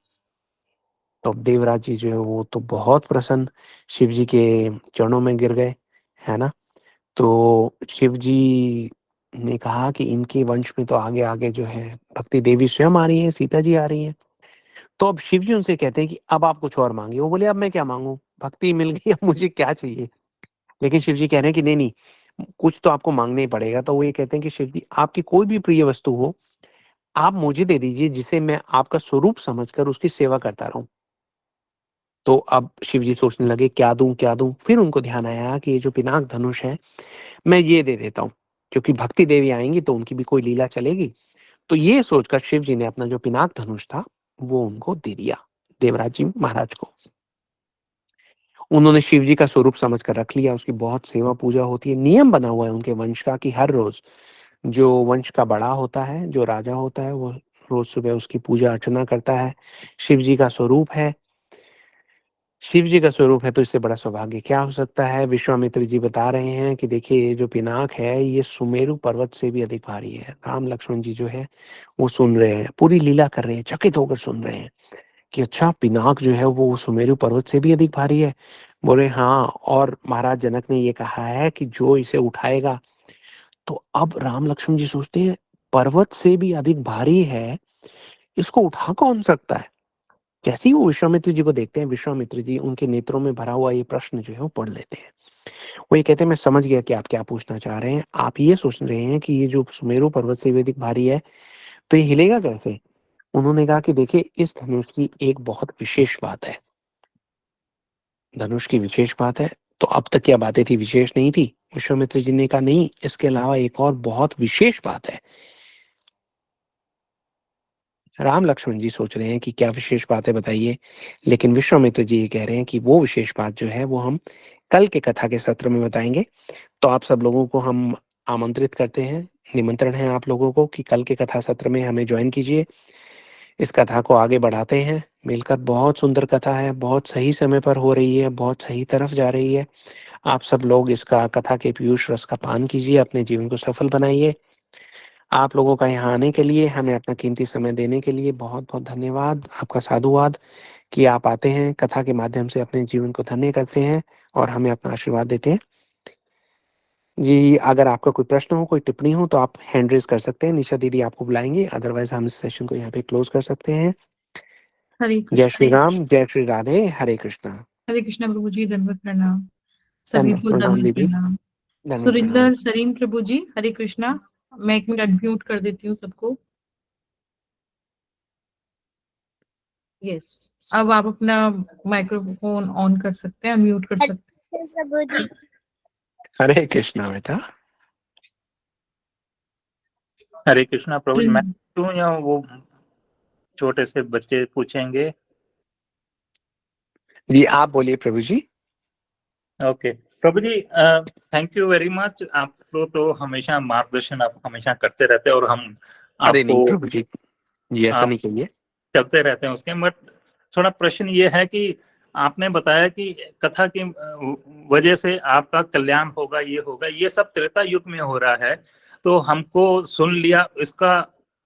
तो अब देवराज जी जो है वो तो बहुत प्रसन्न, शिव जी के चरणों में गिर गए, है ना। तो शिव जी ने कहा कि इनके वंश में तो आगे आगे जो है भक्ति देवी स्वयं आ रही है, सीता जी आ रही है। तो अब शिव जी उनसे कहते हैं कि अब आप कुछ और मांगिए। वो बोले अब मैं क्या मांगू, भक्ति मिल गई, अब मुझे क्या चाहिए। लेकिन शिव जी कह रहे हैं कि नहीं नहीं, कुछ तो आपको मांगना ही पड़ेगा। तो वो ये कहते हैं कि शिव जी आपकी कोई भी प्रिय वस्तु हो, आप मुझे दे दीजिए, जिसे मैं आपका स्वरूप समझकर उसकी सेवा करता रहूं। तो अब शिव जी सोचने लगे क्या दूं क्या दूं। फिर उनको ध्यान आया कि ये जो पिनाक धनुष है, मैं ये दे देता हूँ, क्योंकि भक्ति देवी आएंगी तो उनकी भी कोई लीला चलेगी। तो ये सोचकर शिव जी ने अपना जो पिनाक धनुष था वो उनको दे दिया, देवराज जी महाराज को। उन्होंने शिव जी का स्वरूप समझ कर रख लिया, उसकी बहुत सेवा पूजा होती है। नियम बना हुआ है उनके वंश का कि हर रोज जो वंश का बड़ा होता है, जो राजा होता है, वो रोज सुबह उसकी पूजा अर्चना करता है। शिव जी का स्वरूप है, शिव जी का स्वरूप है, तो इससे बड़ा सौभाग्य क्या हो सकता है। विश्वामित्र जी बता रहे हैं कि देखिए ये जो पिनाक है ये सुमेरु पर्वत से भी अधिक भारी है। राम लक्ष्मण जी जो है वो सुन रहे हैं, पूरी लीला कर रहे हैं, चकित होकर सुन रहे हैं कि अच्छा पिनाक जो है वो सुमेरु पर्वत से भी अधिक भारी है। बोले हाँ, और महाराज जनक ने ये कहा है कि जो इसे उठाएगा। तो अब राम लक्ष्मण जी सोचते हैं पर्वत से भी अधिक भारी है, इसको उठा कौन सकता है। जैसे ही वो विश्वामित्र जी को देखते हैं, विश्वामित्र जी उनके नेत्रों में भरा हुआ ये प्रश्न जो है वो पढ़ लेते हैं। वो ये कहते हैं मैं समझ गया कि आप क्या पूछना चाह रहे हैं। आप ये सोच रहे हैं कि ये जो सुमेरु पर्वत से भी अधिक भारी है, तो ये हिलेगा कैसे। उन्होंने कहा कि देखिए इस धनुष की एक बहुत विशेष बात है, धनुष की विशेष बात है। तो अब तक क्या बातें थी विशेष नहीं थी। विश्वामित्र जी ने कहा नहीं, इसके अलावा एक और बहुत विशेष बात है। राम लक्ष्मण जी सोच रहे हैं कि क्या विशेष बात है बताइए। लेकिन विश्वामित्र जी ये कह रहे हैं कि वो विशेष बात जो है वो हम कल के कथा के सत्र में बताएंगे। तो आप सब लोगों को हम आमंत्रित करते हैं, निमंत्रण है आप लोगों को कि कल के कथा सत्र में हमें ज्वाइन कीजिए। इस कथा को आगे बढ़ाते हैं मिलकर। बहुत सुंदर कथा है, बहुत सही समय पर हो रही है, बहुत सही तरफ जा रही है। आप सब लोग इसका कथा के पीयूष रस का पान कीजिए, अपने जीवन को सफल बनाइए। आप लोगों का यहाँ आने के लिए, हमें अपना कीमती समय देने के लिए बहुत बहुत धन्यवाद। आपका साधुवाद कि आप आते हैं, कथा के माध्यम से अपने जीवन को धन्य करते हैं और हमें अपना आशीर्वाद देते हैं। जी, अगर आपका कोई प्रश्न हो, कोई टिप्पणी हो, तो आप हैंड रेज कर सकते हैं, निशा दीदी आपको बुलाएंगे। अदरवाइज हम इस सेशन को यहाँ पे क्लोज कर सकते हैं। हरे जय कृष्ण। श्री राम, जय श्री राधे, हरे कृष्णा। हरे कृष्ण प्रभु जी, दंडवत प्रणाम। सभी दंडवत को प्रणाम दंडवत दीदी, प्रणाम। दंडवत प्रणाम। सुरिंदर सरीन प्रभु जी, हरे कृष्णा। मैं एक मिनट अनम्यूट कर देती हूँ सबको। यस, अब आप अपना माइक्रोफोन ऑन कर सकते हैं, अनम्यूट कर सकते हरे कृष्णा बेटा। हरे कृष्णा प्रभु जी, मैं हम्म, पूछूं या वो छोटे से बच्चे पूछेंगे? जी आप बोलिए Prabhu ji. Okay Prabhu ji, thank you very much. आप तो हमेशा मार्गदर्शन आप हमेशा करते रहते हैं और हम अरे नहीं आपको प्रभु जी, ऐसा आप नहीं कहिए। चलते रहते हैं उसके। बट थोड़ा प्रश्न ये है कि आपने बताया कि कथा की वजह से आपका कल्याण होगा, ये होगा, ये सब त्रेता युग में हो रहा है। तो हमको सुन लिया, इसका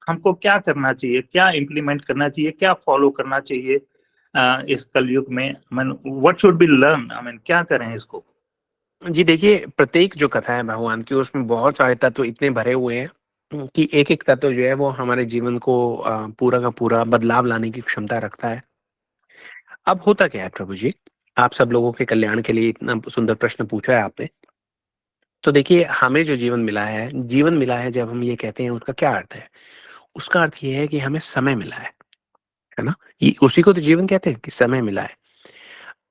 हमको क्या करना चाहिए, क्या इम्प्लीमेंट करना चाहिए, क्या फॉलो करना चाहिए इस कलयुग में? व्हाट शुड बी लर्न, क्या करें इसको? जी देखिए, प्रत्येक जो कथा है भगवान की उसमें बहुत सारे तत्व इतने भरे हुए हैं कि एक एक तत्व जो है वो हमारे जीवन को पूरा का पूरा बदलाव लाने की क्षमता रखता है। अब होता क्या है प्रभु जी, आप सब लोगों के कल्याण के लिए इतना सुंदर प्रश्न पूछा है आपने। तो देखिए, हमें जो जीवन मिला है जब हम ये कहते हैं उसका क्या अर्थ है? उसका अर्थ ये है कि हमें समय मिला है ना? ये उसी को तो जीवन कहते हैं कि समय मिला है।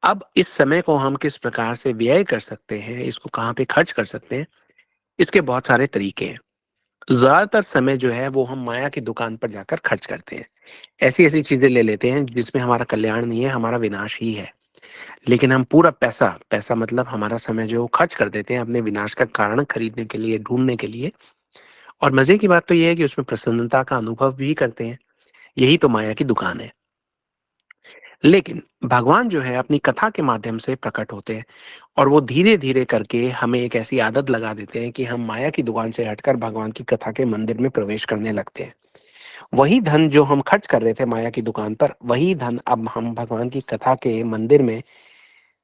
अब इस समय को हम किस प्रकार से व्यय कर सकते हैं, इसको कहाँ पे खर्च कर सकते हैं, इसके बहुत सारे तरीके हैं। ज्यादातर समय जो है वो हम माया की दुकान पर जाकर खर्च करते हैं। ऐसी ऐसी चीजें ले लेते हैं जिसमें हमारा कल्याण नहीं है, हमारा विनाश ही है। लेकिन हम पूरा पैसा पैसा मतलब हमारा समय जो खर्च कर देते हैं अपने विनाश का कारण खरीदने के लिए, ढूंढने के लिए। और मजे की बात तो ये है कि उसमें प्रसन्नता का अनुभव भी करते हैं। यही तो माया की दुकान है। लेकिन भगवान जो है अपनी कथा के माध्यम से प्रकट होते हैं और वो धीरे धीरे करके हमें एक ऐसी आदत लगा देते हैं कि हम माया की दुकान से हटकर भगवान की कथा के मंदिर में प्रवेश करने लगते हैं। वही धन जो हम खर्च कर रहे थे माया की दुकान पर, वही धन अब हम भगवान की कथा के मंदिर में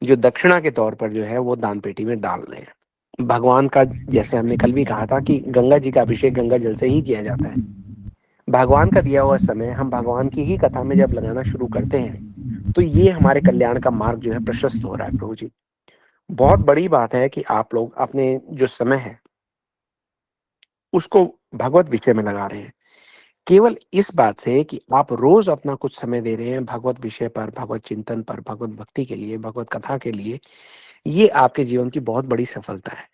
जो दक्षिणा के तौर पर जो है वो दान पेटी में डाल रहे हैं। भगवान का, जैसे हमने कल भी कहा था कि गंगा जी का अभिषेक गंगा जल से ही किया जाता है। भगवान का दिया हुआ समय हम भगवान की ही कथा में जब लगाना शुरू करते हैं तो ये हमारे कल्याण का मार्ग जो है प्रशस्त हो रहा है प्रभु जी। बहुत बड़ी बात है कि आप लोग अपने जो समय है उसको भगवत विषय में लगा रहे हैं। केवल इस बात से कि आप रोज अपना कुछ समय दे रहे हैं भगवत विषय पर, भगवत चिंतन पर, भगवत भक्ति के लिए, भगवत कथा के लिए, ये आपके जीवन की बहुत बड़ी सफलता है।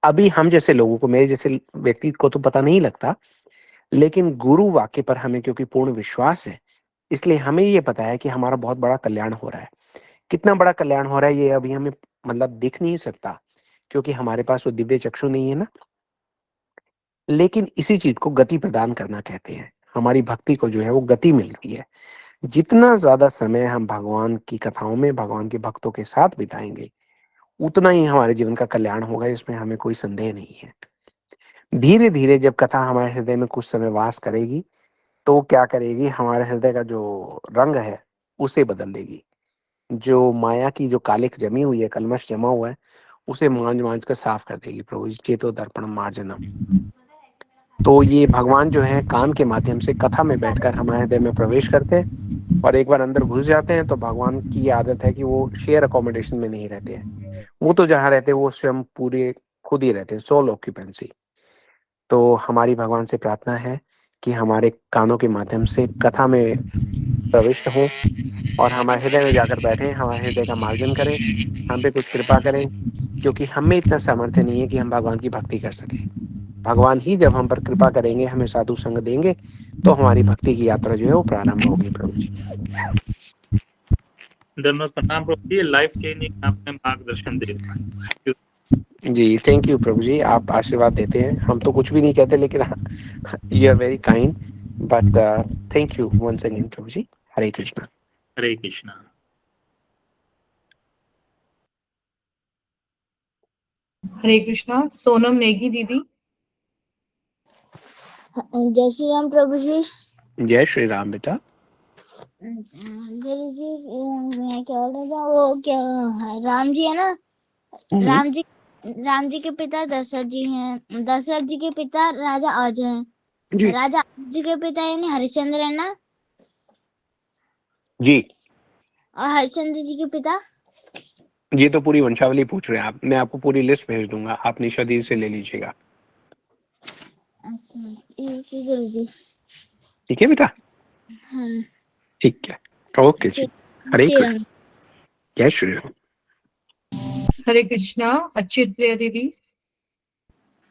अभी हम जैसे लोगों को, मेरे जैसे व्यक्ति को तो पता नहीं लगता, लेकिन गुरु वाक्य पर हमें क्योंकि पूर्ण विश्वास है, इसलिए हमें ये पता है कि हमारा बहुत बड़ा कल्याण हो रहा है। कितना बड़ा कल्याण हो रहा है ये अभी हमें मतलब दिख नहीं सकता, क्योंकि हमारे पास वो दिव्य चक्षु नहीं है ना। लेकिन इसी चीज को गति प्रदान करना कहते हैं। हमारी भक्ति को जो है वो गति मिल रही है। जितना ज्यादा समय हम भगवान की कथाओं में, भगवान के भक्तों के साथ बिताएंगे, उतना ही हमारे जीवन का कल्याण होगा, इसमें हमें कोई संदेह नहीं है। धीरे धीरे जब कथा हमारे हृदय में कुछ समय वास करेगी तो वो क्या करेगी, हमारे हृदय का जो रंग है उसे बदल देगी। जो माया की जो कालिख जमी हुई है, कलमश जमा हुआ है, उसे मांझ मांझ कर साफ कर देगी प्रभु जी। चेतो दर्पण मार्जनम। तो ये भगवान जो है कान के माध्यम से कथा में बैठकर हमारे हृदय में प्रवेश करते हैं और एक बार अंदर घुस जाते हैं तो भगवान की ये आदत है कि वो शेयर अकोमोडेशन में नहीं रहते हैं। वो तो जहाँ रहते हैं वो स्वयं पूरे खुद ही रहते हैं, सोल ऑक्यूपेंसी। तो हमारी भगवान से प्रार्थना है कि हमारे कानों के माध्यम से कथा में प्रविष्ट हों और हमारे हृदय में जाकर बैठे, हमारे हृदय का मार्जन करें, हम पे कुछ कृपा करें। क्योंकि हम में इतना सामर्थ्य नहीं है कि हम भगवान की भक्ति कर सके। भगवान ही जब हम पर कृपा करेंगे, हमें साधु संग देंगे, तो हमारी भक्ति की यात्रा जो है वो प्रारंभ होगी प्रभु जी। धन्यवाद, प्रणाम प्रभु जी, लाइफ चेंजिंग आपने मार्गदर्शन दे दिया। जी थैंक यू प्रभु जी, आप आशीर्वाद देते हैं, हम तो कुछ भी नहीं कहते, लेकिन you are very kind. But thank you once again Prabhu ji. Hare Krishna. Hare Krishna. Hare Krishna. Sonam Negi दीदी। जय श्री राम प्रभु जी। जय श्री राम बेटा। गुरु जी, मैं क्या बोल रहा था, वो क्या राम जी है ना, हम्म, राम जी के पिता दशरथ जी हैं। दशरथ जी के पिता राजा आज हैं। जी राजा आज जी के पिता यानी हरिश्चंद्र है ना, जी। और हरिश्चंद्र जी के पिता। ये तो पूरी वंशावली पूछ रहे हैं आप, मैं आपको पूरी लिस्ट भेज दूंगा, आप निशा दी से ले लीजिएगा। अच्छा ठीक है गुरु जी। ठीक है बेटा। हाँ ठीक है, ओके जी। हरे श्री राम। कृष्ण। जय श्री राम। हरे कृष्णा। अच्युत प्रिया दीदी।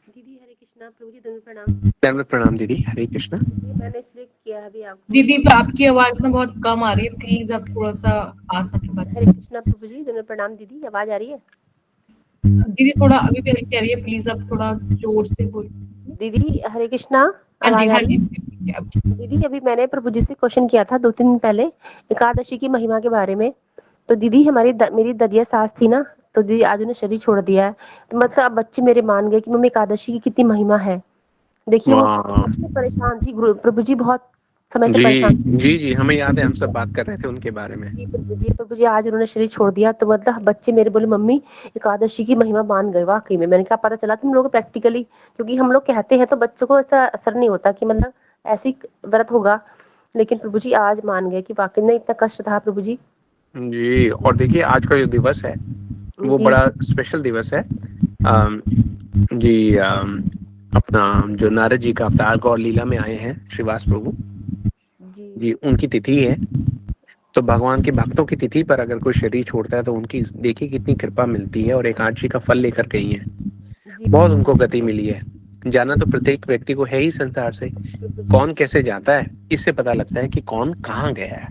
दीदी हरे कृष्णा। कृष्णा प्रभु जी दंड प्रणाम। दंडवत प्रणाम दीदी, हरे कृष्णा। जी मैंने इसलिए किया अभी आपको। दीदी आपकी आवाज ना बहुत कम आ रही है, प्लीज आप थोड़ा सा आस आके बात हरे कृष्णा प्रभु जी दंड प्रणाम। दीदी आवाज आ रही है? दीदी थोड़ा अभी भी हल्की आ रही है, प्लीज आप थोड़ा जोर से बोलिए। दीदी हरे कृष्णा हाँ जी आवाज आ हाँ रही जी है? जी, अब दीदी अभी मैंने प्रभु जी से क्वेश्चन किया था 2-3 दिन पहले एकादशी की महिमा के बारे में। तो दीदी मेरी ददिया सास थी ना, तो दीदी आज उन्हें शरीर छोड़ दिया है। तो मतलब अब बच्चे मेरे मान गए कि मम्मी एकादशी की कितनी महिमा है। देखिए वो वाह। कब से परेशान थी प्रभु जी, बहुत समय से जी परेशान थी। जी जी, हमें याद है, हम सब बात कर रहे थे उनके बारे में। प्रभु जी आज उन्होंने शरीर छोड़ दिया। तो मतलब बच्चे मेरे बोले मम्मी एकादशी की महिमा मान गए वाकई में। मैंने कहा पता चला तुम लोगों को प्रैक्टिकली, क्योंकि हम लोग कहते हैं तो बच्चों को ऐसा असर नहीं होता कि मतलब ऐसी व्रत होगा, लेकिन प्रभु जी आज मान गए कि वाकई में इतना कष्ट था प्रभु जी। जी, और देखिए आज का जो दिवस है वो जी बड़ा स्पेशल दिवस है। अम, जी, अपना जो नारद जी का अवतार गौर लीला में आए हैं श्रीवास प्रभु जी जी, उनकी तिथि है। तो भगवान के भक्तों की तिथि पर अगर कोई शरीर छोड़ता है तो उनकी देखिए कितनी कृपा मिलती है, और एकादशी का फल लेकर गई है। जी बहुत उनको गति मिली है। जाना तो प्रत्येक व्यक्ति को है ही संसार से। प्रभु जी। कौन कैसे जाता है इससे पता लगता है कि कौन कहाँ गया है।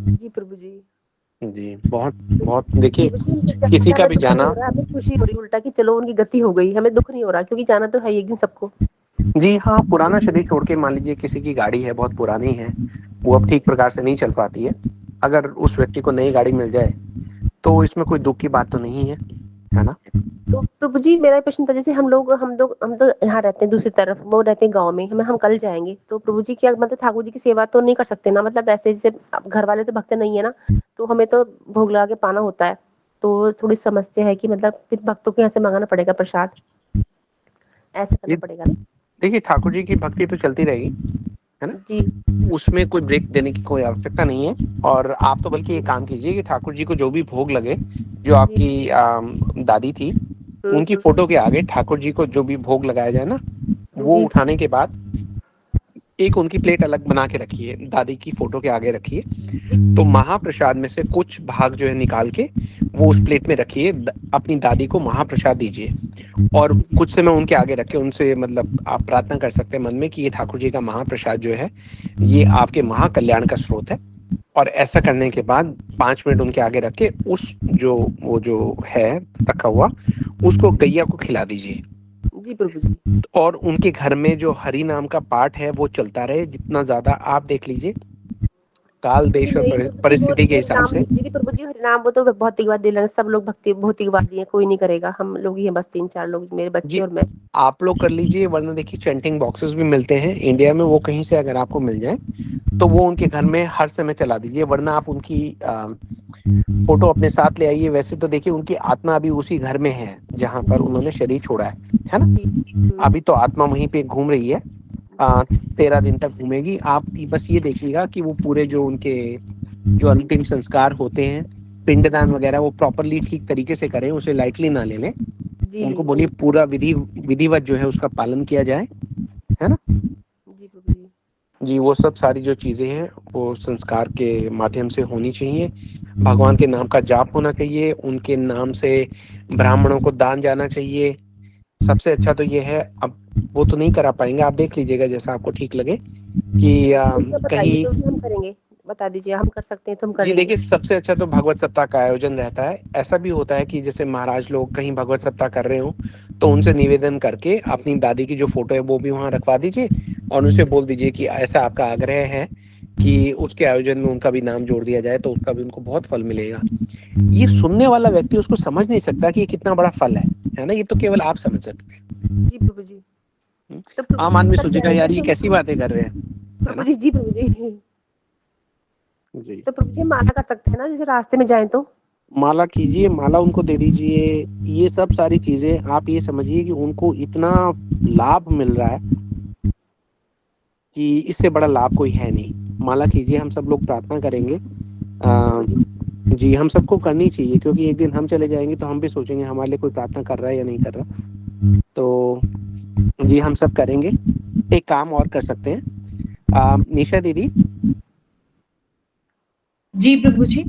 जी प्रभु जी। जी, बहुत बहुत देखिए, प्रभु जी उनके जाने किसी से का हमें भी दुख नहीं जाना। हो रहा, हमें खुशी हो रही उल्टा कि चलो उनकी गति हो गई। हमें दुख नहीं हो रहा क्योंकि जाना तो है ही एक दिन सबको। जी हाँ, पुराना शरीर छोड़ के मान लीजिए किसी की गाड़ी है बहुत पुरानी है, वो अब ठीक प्रकार से नहीं चल पाती है, अगर उस व्यक्ति को नई गाड़ी मिल जाए तो इसमें कोई दुख की बात तो नहीं है ना। तो प्रभु जी मेरा प्रश्न था, जैसे हम तो यहाँ रहते हैं दूसरी तरफ, वो रहते हैं गांव में, हम कल जाएंगे तो प्रभु जी क्या मतलब ठाकुर जी की सेवा तो नहीं कर सकते ना, मतलब ऐसे जैसे अब घर वाले तो भक्त नहीं है ना, तो हमें तो भोग लगा के पाना होता है। तो थोड़ी समस्या है कि मतलब फिर भक्तों के यहाँ से मंगाना पड़ेगा प्रसाद, ऐसा करना ये पड़ेगा ना। देखिए, ठाकुर जी की भक्ति तो चलती रहेगी, है ना, जी उसमें कोई ब्रेक देने की कोई आवश्यकता नहीं है। और आप तो बल्कि ये काम कीजिए कि ठाकुर जी को जो भी भोग लगे, जो आपकी दादी थी उनकी फोटो के आगे ठाकुर जी को जो भी भोग लगाया जाए ना, वो जी उठाने के बाद एक उनकी प्लेट अलग बना के रखिए, दादी की फोटो के आगे रखिए। तो महाप्रसाद में से कुछ भाग जो है निकाल के वो उस प्लेट में रखिए, अपनी दादी को महाप्रसाद दीजिए, और कुछ समय उनके आगे रख के उनसे मतलब आप प्रार्थना कर सकते हैं मन में कि ये ठाकुर जी का महाप्रसाद जो है ये आपके महाकल्याण का स्रोत है। और ऐसा करने के बाद 5 मिनट उनके आगे रख के उस वो जो है रखा हुआ उसको गैया को खिला दीजिए। जी प्रभु जी। और उनके घर में जो हरि नाम का पाठ है वो चलता रहे, जितना ज्यादा आप देख लीजिए, काल देश और परिस्थिति के हिसाब से। दीदी प्रभु जी हरिनाम वो तो भौतिकवादी लोग, सब लोग भक्ति भौतिकवादी हैं, कोई नहीं करेगा, हम लोग ही हैं बस 3-4 लोग, मेरे बच्चे जी, और मैं। आप लोग कर लीजिए, वरना देखिए चैंटिंग बॉक्सेस भी मिलते हैं इंडिया में, वो कहीं से अगर आपको मिल जाए तो वो उनके घर में हर समय चला दीजिए, वरना आप उनकी फोटो अपने साथ ले आइए। वैसे तो देखिए उनकी आत्मा अभी उसी घर में है जहां पर उन्होंने शरीर छोड़ा है ना। अभी तो आत्मा वहीं पे घूम रही है, 13 दिन तक घूमेगी। आप बस ये देखिएगा कि वो पूरे जो उनके जो अंतिम संस्कार होते हैं, पिंडदान वगैरह, वो प्रॉपरली ठीक तरीके से करें, उसे लाइटली ना ले लें। उनको बोलिए पूरा विधिवत जो है उसका पालन किया जाए, है ना। जी प्रभु जी। जी, वो सब सारी जो चीजें हैं वो संस्कार के माध्यम से होनी चाहिए। भगवान के नाम का जाप होना चाहिए, उनके नाम से ब्राह्मणों को दान जाना चाहिए। सबसे अच्छा तो ये है, अब वो तो नहीं करा पाएंगे, आप देख लीजिएगा जैसा आपको ठीक लगे कि कहीं। हम करेंगे, बता दीजिए, हम कर सकते हैं तो हम जी करेंगे। देखिए, सबसे अच्छा तो भगवत सप्ताह का आयोजन रहता है। ऐसा भी होता है कि जैसे महाराज लोग कहीं भगवत सप्ताह कर रहे हो तो उनसे निवेदन करके अपनी दादी की जो फोटो है वो भी वहां रखवा दीजिए, और उनसे बोल दीजिए कि ऐसा आपका आग्रह है कि उसके आयोजन में उनका भी नाम जोड़ दिया जाए, तो उसका भी उनको बहुत फल मिलेगा। ये सुनने वाला व्यक्ति उसको समझ नहीं सकता कि ये कितना बड़ा फल है ना, ये तो केवल आप समझ सकते हैं। जी प्रभु जी। तो आम आदमी सोचेगा यार ये कैसी बातें कर रहे हैं, है प्रभु ना। जी। जी प्रभु जी। जी, तो प्रभु जी माला कर सकते हैं ना, जैसे रास्ते में जाएं तो। माला कीजिए, माला उनको दे दीजिए। ये सब सारी चीजें आप ये समझिए कि उनको इतना लाभ मिल रहा है कि इससे बड़ा लाभ कोई है नहीं। माला कीजिए, हम सब लोग प्रार्थना करेंगे। जी, हम सबको करनी चाहिए, क्योंकि एक दिन हम चले जाएंगे तो हम भी सोचेंगे हमारे लिए कोई प्रार्थना कर रहा है या नहीं कर रहा। तो जी, हम सब करेंगे। एक काम और कर सकते हैं, निशा दीदी। जी प्रभु जी।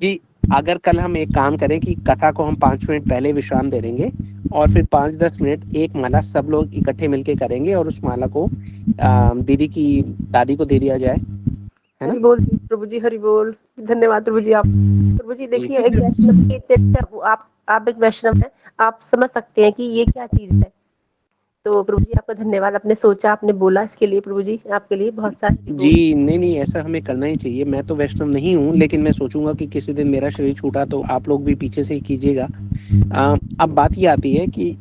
जी, अगर कल हम एक काम करें कि कथा को हम 5 मिनट पहले विश्राम दे देंगे और फिर 5-10 मिनट एक माला सब लोग इकट्ठे मिलके करेंगे और उस माला को दीदी की दादी को दे दिया जाए, है ना? हरि बोल प्रभु जी, हरि बोल। धन्यवाद प्रभु जी। आप प्रभु जी जी। देखिए, एक वैष्णव के इतने आप एक वैष्णव हैं, आप समझ सकते हैं कि ये क्या चीज है। तो प्रभु जी आपका धन्यवाद, आपने सोचा, आपने बोला, इसके लिए प्रभु जी आपके लिए बहुत सारे हरि बोल। जी, नहीं, ऐसा हमें करना ही चाहिए। मैं तो वैष्णव नहीं हूँ, लेकिन मैं सोचूँगा कि किसी दिन मेरा शरीर छूटा तो आप लोग भी पीछे से ही कीजिएगा। अब बात ये आती है कि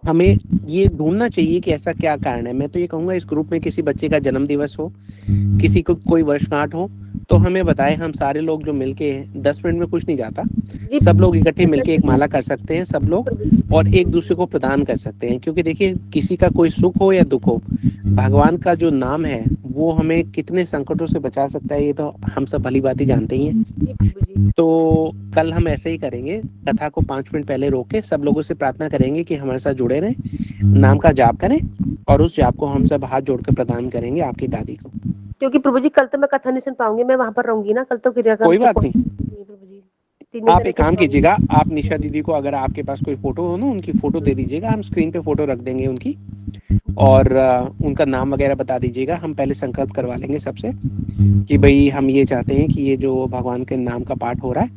हमें ये ढूँढना चाहिए कि ऐसा क्या कारण है। मैं तो ये कहूँगा इस ग्रुप में किसी बच्चे का जन्म दिवस हो, किसी को कोई वर्षगांठ हो, तो हमें बताएँ, हम सारे लोग जो मिलके 10 मिनट में कुछ नहीं जाता। जी सब लोग इकट्ठे मिलके एक माला कर सकते हैं सब लोग, प्रभु जी। और एक दूसरे को प्रदान कर सकते हैं। क्योंकि देखिए, किसी का कोई सुख हो या दुख हो, भगवान का जो नाम है वो हमें कितने संकटों से बचा सकता है, ये तो हम सब भली भांति जानते ही हैं। जी प्रभु जी। तो कल हम ऐसे ही करेंगे, कथा को 5 मिनट पहले रोक के सब लोगों से प्रार्थना करेंगे कि हमारे साथ जुड़े रहें, नाम का जाप करें, और उस जाप को हम सब हाथ जोड़ कर प्रदान करेंगे आपकी दादी को। क्योंकि प्रभु जी कल तो मैं कथा नहीं सुन पाऊंगी, मैं वहां पर रहूंगी ना, कल तो क्रियाक्रम कोई से बात नहीं, जी प्रभु जी, 3 दिन आप तो नहीं एक सुन काम पाऊंगी। कीजिएगा, आप निशा दीदी को, अगर आपके पास कोई फोटो हो ना, उनकी फोटो दे दीजिएगा, हम स्क्रीन पे फोटो रख देंगे उनकी, और उनका नाम वगैरह बता दीजिएगा। हम पहले संकल्प करवा लेंगे सबसे कि भाई हम ये चाहते हैं कि ये जो भगवान के नाम का पाठ हो रहा है,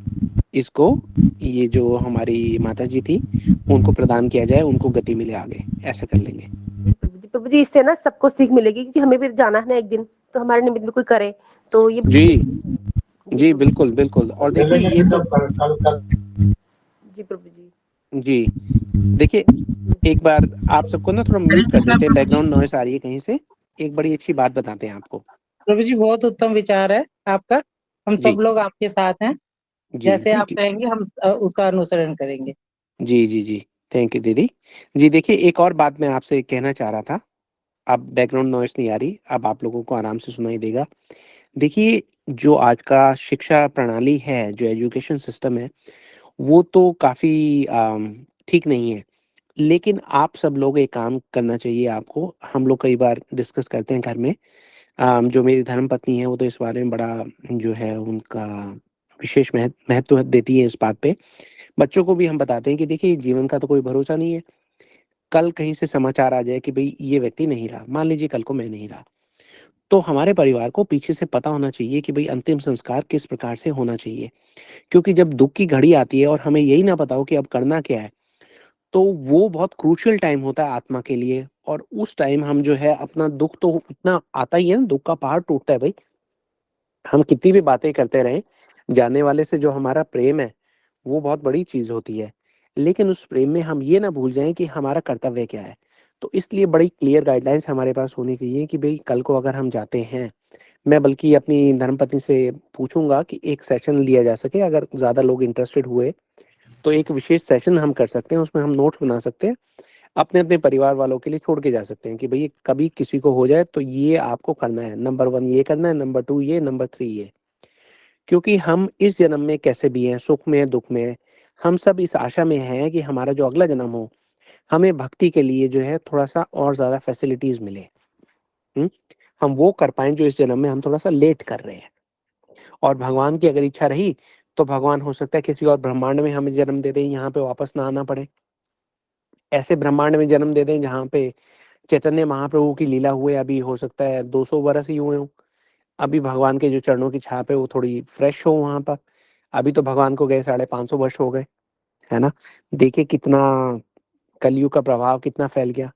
इसको, ये जो हमारी माता जी थी, उनको प्रदान किया जाए, उनको गति मिले आगे, ऐसा कर लेंगे। जी प्रभु जी, इससे ना सबको सीख मिलेगी, क्योंकि हमें भी जाना है ना एक दिन, तो हमारे निमित्त में कोई करे तो ये जी जी, प्रभु बिल्कुल बिल्कुल। और देखिए ये तो, जी प्रभु जी। जी देखिए, एक बार आप सबको ना थोड़ा म्यूट कर देते हैं, बैकग्राउंड नॉइस आ रही है कहीं से। एक बड़ी अच्छी बात बताते हैं आपको। प्रभु जी बहुत उत्तम विचार है आपका, हम जी सब लोग आपके साथ हैं, जी, जैसे आप थैंक यू। कहेंगे हम उसका अनुसरण करेंगे। जी जी जी, थैंक यू दीदी। जी देखिए, एक और बात मैं आपसे कहना चाह रहा था। अब बैकग्राउंड नॉइस नहीं आ रही, अब आप लोगों को आराम से सुनाई देगा। देखिए, जो आज का शिक्षा प्रणाली है, जो एजुकेशन सिस्टम है, वो तो काफ़ी ठीक नहीं है। लेकिन आप सब लोग एक काम करना चाहिए आपको। हम लोग कई बार डिस्कस करते हैं घर में। जो मेरी धर्मपत्नी है, वो तो इस बारे में बड़ा जो है उनका विशेष महत्व देती है इस बात पे। बच्चों को भी हम बताते हैं कि देखिए, जीवन का तो कोई भरोसा नहीं है। कल कहीं से समाचार आ जाए कि भई ये व्यक्ति नहीं रहा, मान लीजिए कल को मैं नहीं रहा, तो हमारे परिवार को पीछे से पता होना चाहिए कि भई अंतिम संस्कार किस प्रकार से होना चाहिए। क्योंकि जब दुःख की घड़ी आती है और हमें यही ना पता हो कि अब करना क्या है, तो वो बहुत क्रूशियल टाइम होता है आत्मा के लिए। और उस टाइम हम जो है अपना दुःख तो इतना आता ही है ना, दुःख का पहाड़ टूटता है भई। हम कितनी भी बातें करते रहें, जानने वाले से जो हमारा प्रेम है, वो बहुत बड़ी चीज़ होती है। लेकिन उस प्रेम में हम ये ना भूल जाएँ कि हमारा कर्तव्य क्या है। तो इसलिए बड़ी क्लियर गाइडलाइंस हमारे पास होनी चाहिए कि भई कल को अगर हम जाते हैं, मैं बल्कि अपनी धर्मपत्नी से पूछूँगा कि एक सेशन लिया जा सके, अगर ज़्यादा लोग इंटरेस्टेड हुए, तो एक विशेष सेशन हम कर सकते हैं, उसमें हम नोट्स बना सकते हैं। अपने-अपने परिवार वालों के लिए छोड़ के जा सकते हैं कि भई कभी किसी को हो जाए तो ये आपको करना है। नंबर 1 ये करना है, नंबर 2 ये, नंबर 3 ये। क्योंकि हम इस जन्म में कैसे भी हैं, सुख में, दुःख में, हम सब इस आशा में हैं कि हमारा जो अगला जन्म हो, हमें भक्ति के लिए जो है थोड़ा-सा और ज़्यादा फैसिलिटीज़ मिले। हुँ? हम वो कर पाएँ जो इस जन्म में हम थोड़ा-सा लेट कर रहे हैं। और भगवान की अगर इच्छा रही, तो भगवान हो सकता है किसी और ब्रह्मांड में हमें जन्म दे दें, यहाँ पे वापस ना आना पड़े। ऐसे ब्रह्मांड में जन्म दे दें जहाँ पे चैतन्य महाप्रभु की लीला हुए अभी हो सकता है 200 वर्ष ही हुए हों। अभी भगवान के जो चरणों की छाप है वो थोड़ी फ्रेश हो वहाँ पर। अभी तो भगवान को गए 550 वर्ष हो गए, है ना? देखिए कितना कलयुग का प्रभाव कितना फैल गया।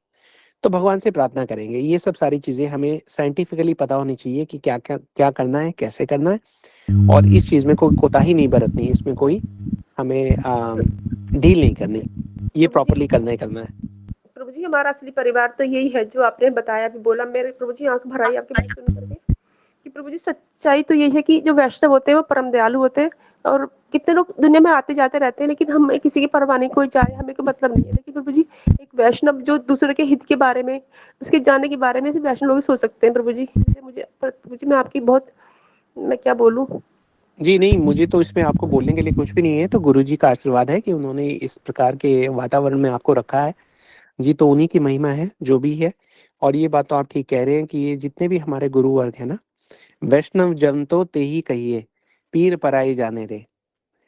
तो भगवान से प्रार्थना करेंगे। ये सब सारी चीज़ें हमें साइंटिफिकली पता होनी चाहिए कि क्या करना है, कैसे करना है, और इस चीज़ में कोई कोताही नहीं बरतनी है, इसमें कोई हमें ढील नहीं करनी। ये प्रभु जी, प्रॉपर्ली करना ही करना है। प्रभु जी हमारा असली परिवार तो यही है जो आपने बताया, अभी बोला। मेरे प्रभु जी आंख भर आई आपकी बात सुन करके कि प्रभु जी सच्चाई तो यही है कि जो वैष्णव होते हैं वो परम दयालु होते हैं। और कितने लोग दुनिया में आते जाते रहते हैं, लेकिन हम किसी की परवाह नहीं, कोई जाए हमें कोई मतलब नहीं है। लेकिन प्रभु जी एक वैष्णव जो दूसरे के हित के बारे में, उसके जाने के बारे में सिर्फ वैष्णव लोग ही सोच सकते हैं प्रभु जी। इसलिए मुझे प्रभु जी मैं आपकी बहुत, मैं क्या बोलूं। जी नहीं, मुझे तो इसमें आपको बोलने के लिए कुछ भी नहीं है, तो गुरुजी का आशीर्वाद है कि उन्होंने इस प्रकार के वातावरण में आपको रखा है। जी, तो उन्हीं की महिमा है, जो भी है। और ये बात तो आप ठीक कह रहे हैं कि ये जितने भी हमारे गुरु वर्ग है ना, वैष्णव जन तो ते ही कहिए, पीर पराई जाने रे,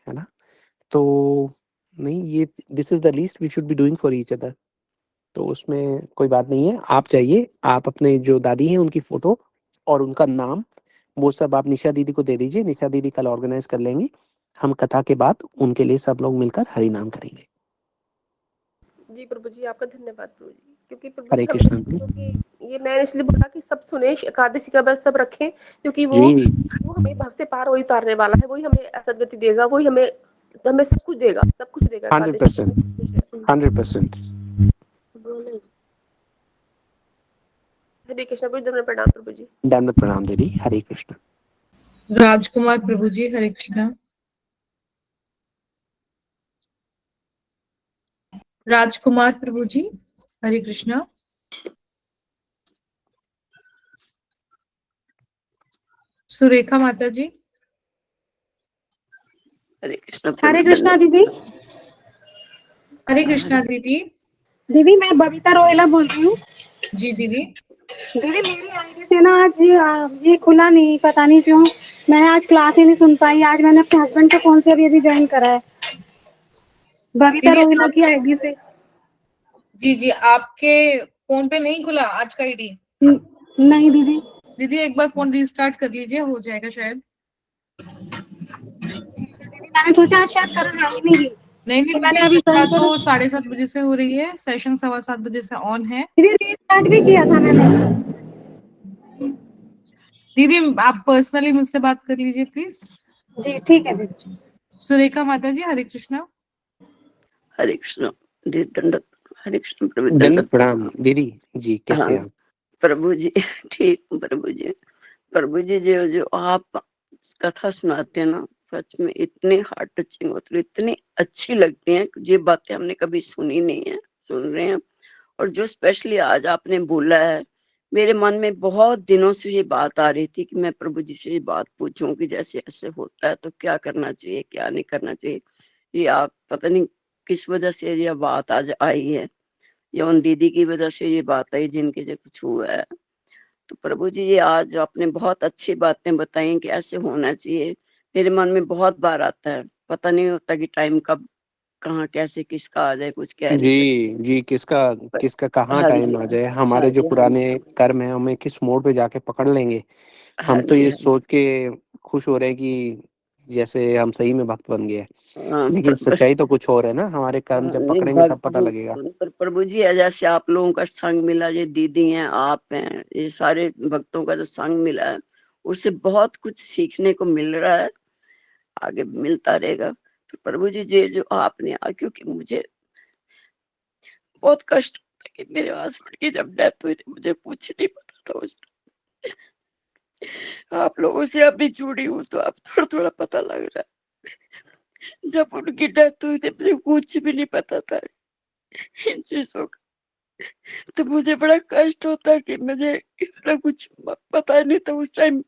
है ना? तो नहीं, ये this is the least we should be doing for each other. तो उसमें कोई बात नहीं है। आप जाइए, आप अपने जो दादी हैं उनकी फोटो और उनका नाम वो सब आप निशा दीदी को दे दीजिए। निशा दीदी कल ऑर्गेनाइज कर लेंगी। हम कथा के बाद उनके लिए सब लोग मिलकर हरि नाम करेंगे। जी प्रभु जी, आपका धन्यवाद प्रभु जी, क्योंकि प्रभु हरे जी हम कृष्ण। क्योंकि ये मैंने इसलिए बोला कि सब सुने, एकादशी का व्रत सब रखें, क्योंकि जी वो हमें भव से पार वही उतारने वाला है, वही हमें सदगति देगा, वही हमें हमें सब कुछ देगा, सब कुछ देगा। 100%, 100%। हरे कृष्ण प्रभु जी, दंडवत प्रणाम प्रभु जी। दंडवत प्रणाम दीदी। हरे कृष्ण। राजकुमार प्रभु जी, हरे कृष्णा। राजकुमार प्रभु जी, हरे कृष्णा। सुरेखा माता जी, हरे कृष्ण हरे कृष्णा दीदी। हरे कृष्णा दीदी। दीदी मैं बबीता रोयला बोल रही हूँ। जी दीदी। दीदी मेरी आईडी से ना आज ये खुला नहीं, पता नहीं क्यों। मैंने आज क्लास ही नहीं सुन पाई। आज मैंने अपने हस्बैंड के फोन से अभी ज्वाइन करा है, बबीता दीदी रोयला की आईडी से। जी जी, आपके फोन पे नहीं खुला आज का आईडी? नहीं दीदी। दीदी एक बार फोन रिस्टार्ट कर लीजिए, हो जाएगा शायद। मैंने सोचा आज शायद करना है नहीं। नहीं तो नहीं मैंने दीदी, अभी कथा ज्वाइन तो करा। 7:30 बजे से हो रही है, सेशन 7:15 बजे से ऑन है। दीदी रीस्टार्ट भी किया था मैंने। दीदी आप पर्सनली मुझसे बात कर लीजिए प्लीज। जी ठीक है दीदी। सुरेखा माता जी, हरे कृष्णा। हरे कृष्ण दीदी, दंडवत। हरे कृष्ण प्रभु, दंडवत दंडवत प्रणाम दीदी जी। कैसे हाँ हैं आप? प्रभु जी, ठीक हूँ प्रभु जी। प्रभु जी जो जो आप कथा सुनाते हैं ना, सच में इतने हार्ट टचिंग होती है, इतनी अच्छी लगती हैं। ये बातें हमने कभी सुनी नहीं है, सुन रहे हैं। और जो स्पेशली आज आपने बोला है, मेरे मन में बहुत दिनों से ये बात आ रही थी कि मैं प्रभु जी से ये बात पूछूं कि जैसे ऐसे होता है तो क्या करना चाहिए, क्या नहीं करना चाहिए। ये आप पता नहीं किस वजह से ये बात आज आई है, या उन दीदी की वजह से ये बात आई जिनके जो कुछ हुआ है। तो प्रभु जी, ये आज आपने बहुत अच्छी बातें बताई कि ऐसे होना चाहिए। मेरे मन में बहुत बार आता है, पता नहीं होता कि टाइम कब कहाँ कैसे किसका आ जाए, कुछ कह नहीं सकते। जी जी, किसका किसका कहाँ हाँ टाइम जी, आ जाए, हाँ हमारे जो जी, हाँ पुराने जी, कर्म है हमें किस मोड़ पे जाके पकड़ लेंगे। हाँ हम तो जी, ये हाँ जी। सोच के खुश हो रहे हैं कि जैसे हम सही में भक्त बन गए, हाँ, लेकिन सच्चाई तो कुछ और है ना। हमारे कर्म जब नहीं पकड़ेंगे तब भक्त पता लगेगा। पर प्रभु जी, जैसे आप लोगों का संग मिला, ये दीदी हैं, आप हैं, ये सारे भक्तों का जो संग मिला है, उससे बहुत कुछ सीखने को मिल रहा है, आगे भी मिलता रहेगा। तो प्रभु जी, ये जो आपने क्योंकि मुझे बहुत कष्ट होता कि मेरे हस्बैंड की जब डेथ हुई थी, मुझे कुछ नहीं पता था उस टाइम। आप लोगों से अभी जुड़ी हूँ तो अब थोड़ा थोड़ा पता लग रहा है। जब उनकी डेथ हुई थी मुझे कुछ भी नहीं पता था इन चीजों का। तो मुझे बड़ा कष्ट होता कि मुझे इसका कुछ पता नहीं था उस टाइम।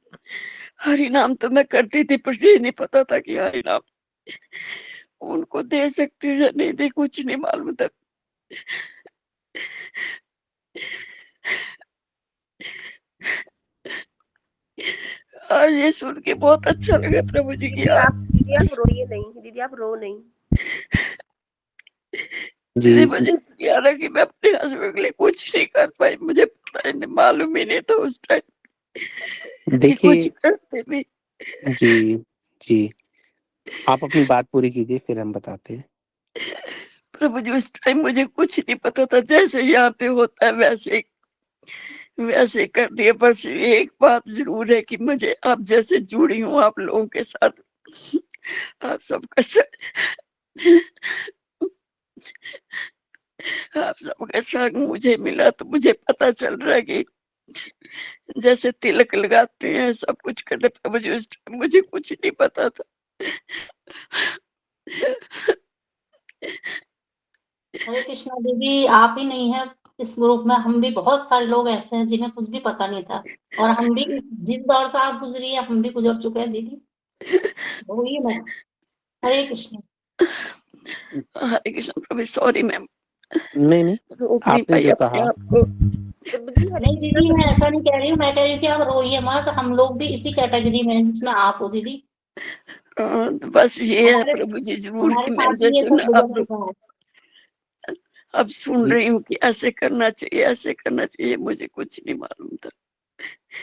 हरि नाम तो मैं करती थी, पर ये नहीं पता था कि हरि नाम उनको दे सकती हूँ या नहीं दे, कुछ नहीं मालूम था। आज ये सुन के बहुत अच्छा लगा प्रभु जी की दीदी आप रोइए नहीं, दीदी आप रो नहीं। जी दीदी मुझे याद है कि मैं अपने हस्बैंड के लिए कुछ नहीं कर पाई, मुझे पता ही नहीं, मालूम ही नहीं था उस टाइम कि कुछ देखिए। करते भी। जी जी, आप अपनी बात पूरी कीजिए फिर हम बताते हैं। प्रभु जी, उस टाइम मुझे कुछ नहीं पता था, जैसे यहाँ पे होता है वैसे वैसे कर दिया। बस एक बात जरूर है कि मुझे आप जैसे जुड़ी हूँ आप लोगों के साथ, आप सबका आप सबका संग मुझे मिला, तो मुझे पता चल रहा है कि जैसे तिलक लगाते हैं, सब कुछ करते। प्रभु जी, उस टाइम मुझे कुछ नहीं पता था। हरे कृष्णा दीदी, आप ही नहीं है इस ग्रुप में, हम भी बहुत सारे लोग ऐसे हैं जिन्हें कुछ भी पता नहीं था। और हम भी जिस दौर से आप गुजरी है, हम भी गुजर चुके हैं दीदी, रोइए मत। हरे कृष्ण। हरे कृष्ण प्रभु, सॉरी मैम, नहीं नहीं, रोक नहीं आपने पाई जो अपने कहा। आप को। प्रभु जी हरे नहीं कृष्णा दीदी, मैं प्रभु ऐसा नहीं कह रही हूँ, मैं कह रही हूँ कि आप रोइए मत, हम लोग भी इसी कैटेगरी में हैं जिसमें आप हो दीदी। तो बस ये है हमारे प्रभु जी जरूर हमारे कि मैं साथ भी ये जैसे सब ना गुजर चुका है। अब सुन जी रही हूँ कि ऐसे करना चाहिए, मुझे कुछ नहीं मालूम था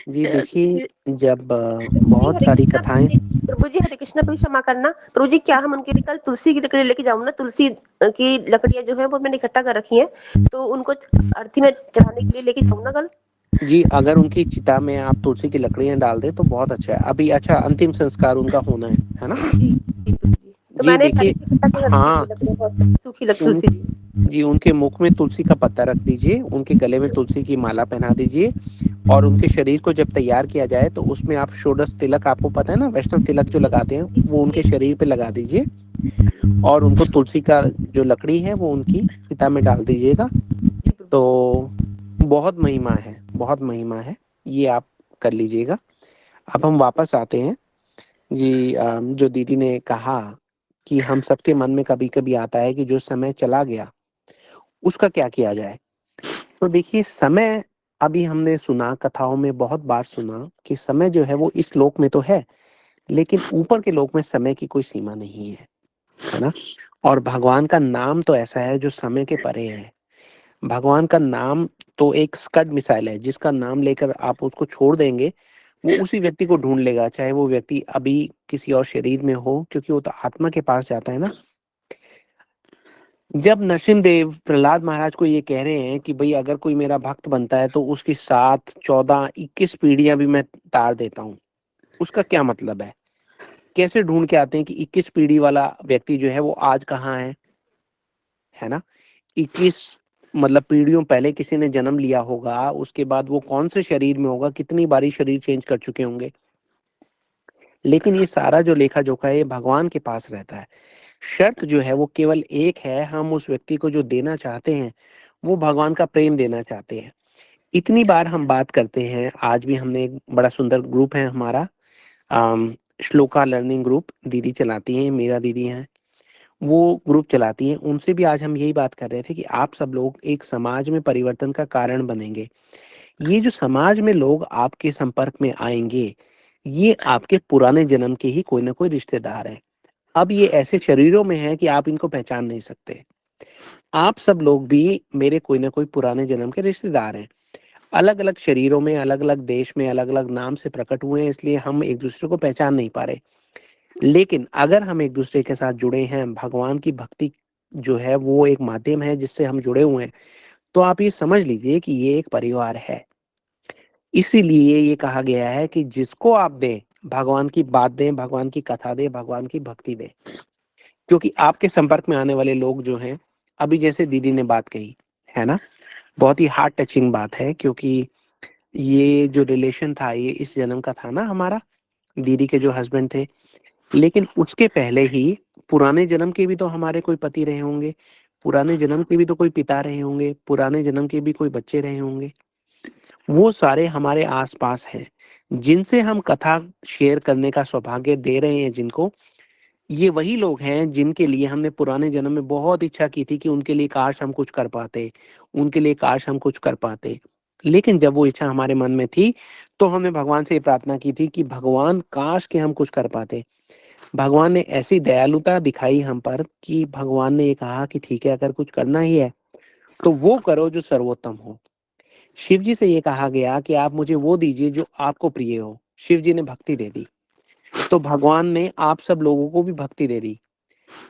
जी ऐसे। देखिए, जब प्रभु जी बहुत हरे सारी कृष्णा, कथाएं। प्रभु जी हरे कृष्णा, प्रभु क्षमा करना प्रभु जी, क्या हम उनके लिए कल तुलसी की लकड़ी लेके जाऊँ ना? तुलसी की लकड़ियां जो है वो मैंने इकट्ठा कर रखी हैं, तो उनको अर्थी में चढ़ाने के लिए लेके जाऊँ ना कल? जी, अगर उनकी चिता में आप तुलसी की लकड़ियां डाल दें तो बहुत अच्छा है। अभी अच्छा अंतिम संस्कार उनका होना है ना? जी जी प्रभु जी। तो जी मैंने पहले देखिए, से इकट्ठा कर रखी है हाँ, लकड़ियां, बहुत सारी सूखी उन तुलसी जी। जी उनके मुख में तुलसी का पत्ता रख दीजिए, उनके गले में तुलसी की माला पहना दीजिए, और उनके शरीर को जब तैयार किया जाए तो उसमें आप षोडश तिलक, आपको पता है ना वैष्णव तिलक जो लगाते हैं, वो उनके शरीर पे लगा दीजिए, और उनको तुलसी का जो लकड़ी है वो उनकी चिता में डाल दीजिएगा। जी प्रभु जी। तो बहुत महिमा है, बहुत महिमा है, ये आप कर लीजिएगा। अब हम वापस आते हैं जी। जो दीदी ने कहा कि हम सबके मन में कभी कभी आता है कि जो समय चला गया उसका क्या किया जाए। तो देखिए, समय, अभी हमने सुना कथाओं में बहुत बार सुना कि समय जो है वो इस लोक में तो है, लेकिन ऊपर के लोक में समय की कोई सीमा नहीं है ना? और भगवान का नाम तो ऐसा है जो समय के परे है। भगवान का नाम तो एक स्कड मिसाइल है, जिसका नाम लेकर आप उसको छोड़ देंगे, वो उसी व्यक्ति को ढूंढ लेगा, चाहे वो व्यक्ति अभी किसी और शरीर में हो, क्योंकि वो तो आत्मा के पास जाता है ना। जब नरसिम्हदेव प्रहलाद महाराज को ये कह रहे हैं कि भाई अगर कोई मेरा भक्त बनता है तो उसकी 7, 14, 21 पीढ़ियां भी मैं तार देता हूँ, उसका क्या मतलब है? कैसे ढूंढ के आते हैं कि 21 पीढ़ी वाला व्यक्ति जो है वो आज कहाँ है ना? 21 मतलब पीढ़ियों पहले किसी ने जन्म लिया होगा, उसके बाद वो कौन से शरीर में होगा, कितनी बारी शरीर चेंज कर चुके होंगे। लेकिन ये सारा जो लेखा जोखा है ये भगवान के पास रहता है। शर्त जो है वो केवल एक है, हम उस व्यक्ति को जो देना चाहते हैं वो भगवान का प्रेम देना चाहते हैं। इतनी बार हम बात करते हैं, आज भी हमने एक बड़ा सुंदर ग्रुप है हमारा, श्लोका लर्निंग ग्रुप, दीदी चलाती हैं, मेरा दीदी हैं, वो ग्रुप चलाती हैं। उनसे भी आज हम यही बात कर रहे थे कि आप सब लोग एक समाज में परिवर्तन का कारण बनेंगे। ये जो समाज में लोग आपके संपर्क में आएंगे, ये आपके पुराने जन्म के ही कोई ना कोई रिश्तेदार हैं। अब ये ऐसे शरीरों में है कि आप इनको पहचान नहीं सकते। आप सब लोग भी मेरे कोई ना कोई पुराने जन्म के रिश्तेदार हैं। अलग अलग शरीरों में, अलग अलग देश में, अलग अलग नाम से प्रकट हुए हैं, इसलिए हम एक दूसरे को पहचान नहीं पा रहे। लेकिन अगर हम एक दूसरे के साथ जुड़े हैं, भगवान की भक्ति जो है वो एक माध्यम है जिससे हम जुड़े हुए हैं, तो आप ये समझ लीजिए कि ये एक परिवार है। इसीलिए ये कहा गया है कि जिसको आप दें, भगवान की बात दें, भगवान की कथा दें, भगवान की भक्ति दें। क्योंकि आपके संपर्क में आने वाले लोग जो हैं, अभी जैसे दीदी ने बात कही, है ना? बहुत ही हार्ट टचिंग बात है, क्योंकि ये जो रिलेशन था ये इस जन्म का था ना हमारा, दीदी के जो हस्बैंड थे। लेकिन उसके पहले ही पुराने जन्म के भी तो हमारे कोई पति रहे होंगे, पुराने जन्म के भी तो कोई पिता रहे होंगे, पुराने जन्म के भी कोई बच्चे रहे होंगे। वो सारे हमारे आसपास हैं, जिनसे हम कथा शेयर करने का सौभाग्य दे रहे हैं जिनको, ये वही लोग हैं जिनके लिए हमने पुराने जन्म में बहुत इच्छा की थी कि उनके लिए काश हम कुछ कर पाते, उनके लिए काश हम कुछ कर पाते। लेकिन जब वो इच्छा हमारे मन में थी, तो हमने भगवान से ये प्रार्थना की थी कि भगवान काश के हम कुछ कर पाते। भगवान ने ऐसी दयालुता दिखाई हम पर कि भगवान ने ये कहा कि ठीक है, अगर कुछ करना ही है तो वो करो जो सर्वोत्तम हो। शिव जी से ये कहा गया कि आप मुझे वो दीजिए जो आपको प्रिय हो। शिव जी ने भक्ति दे दी, तो भगवान ने आप सब लोगों को भी भक्ति दे दी।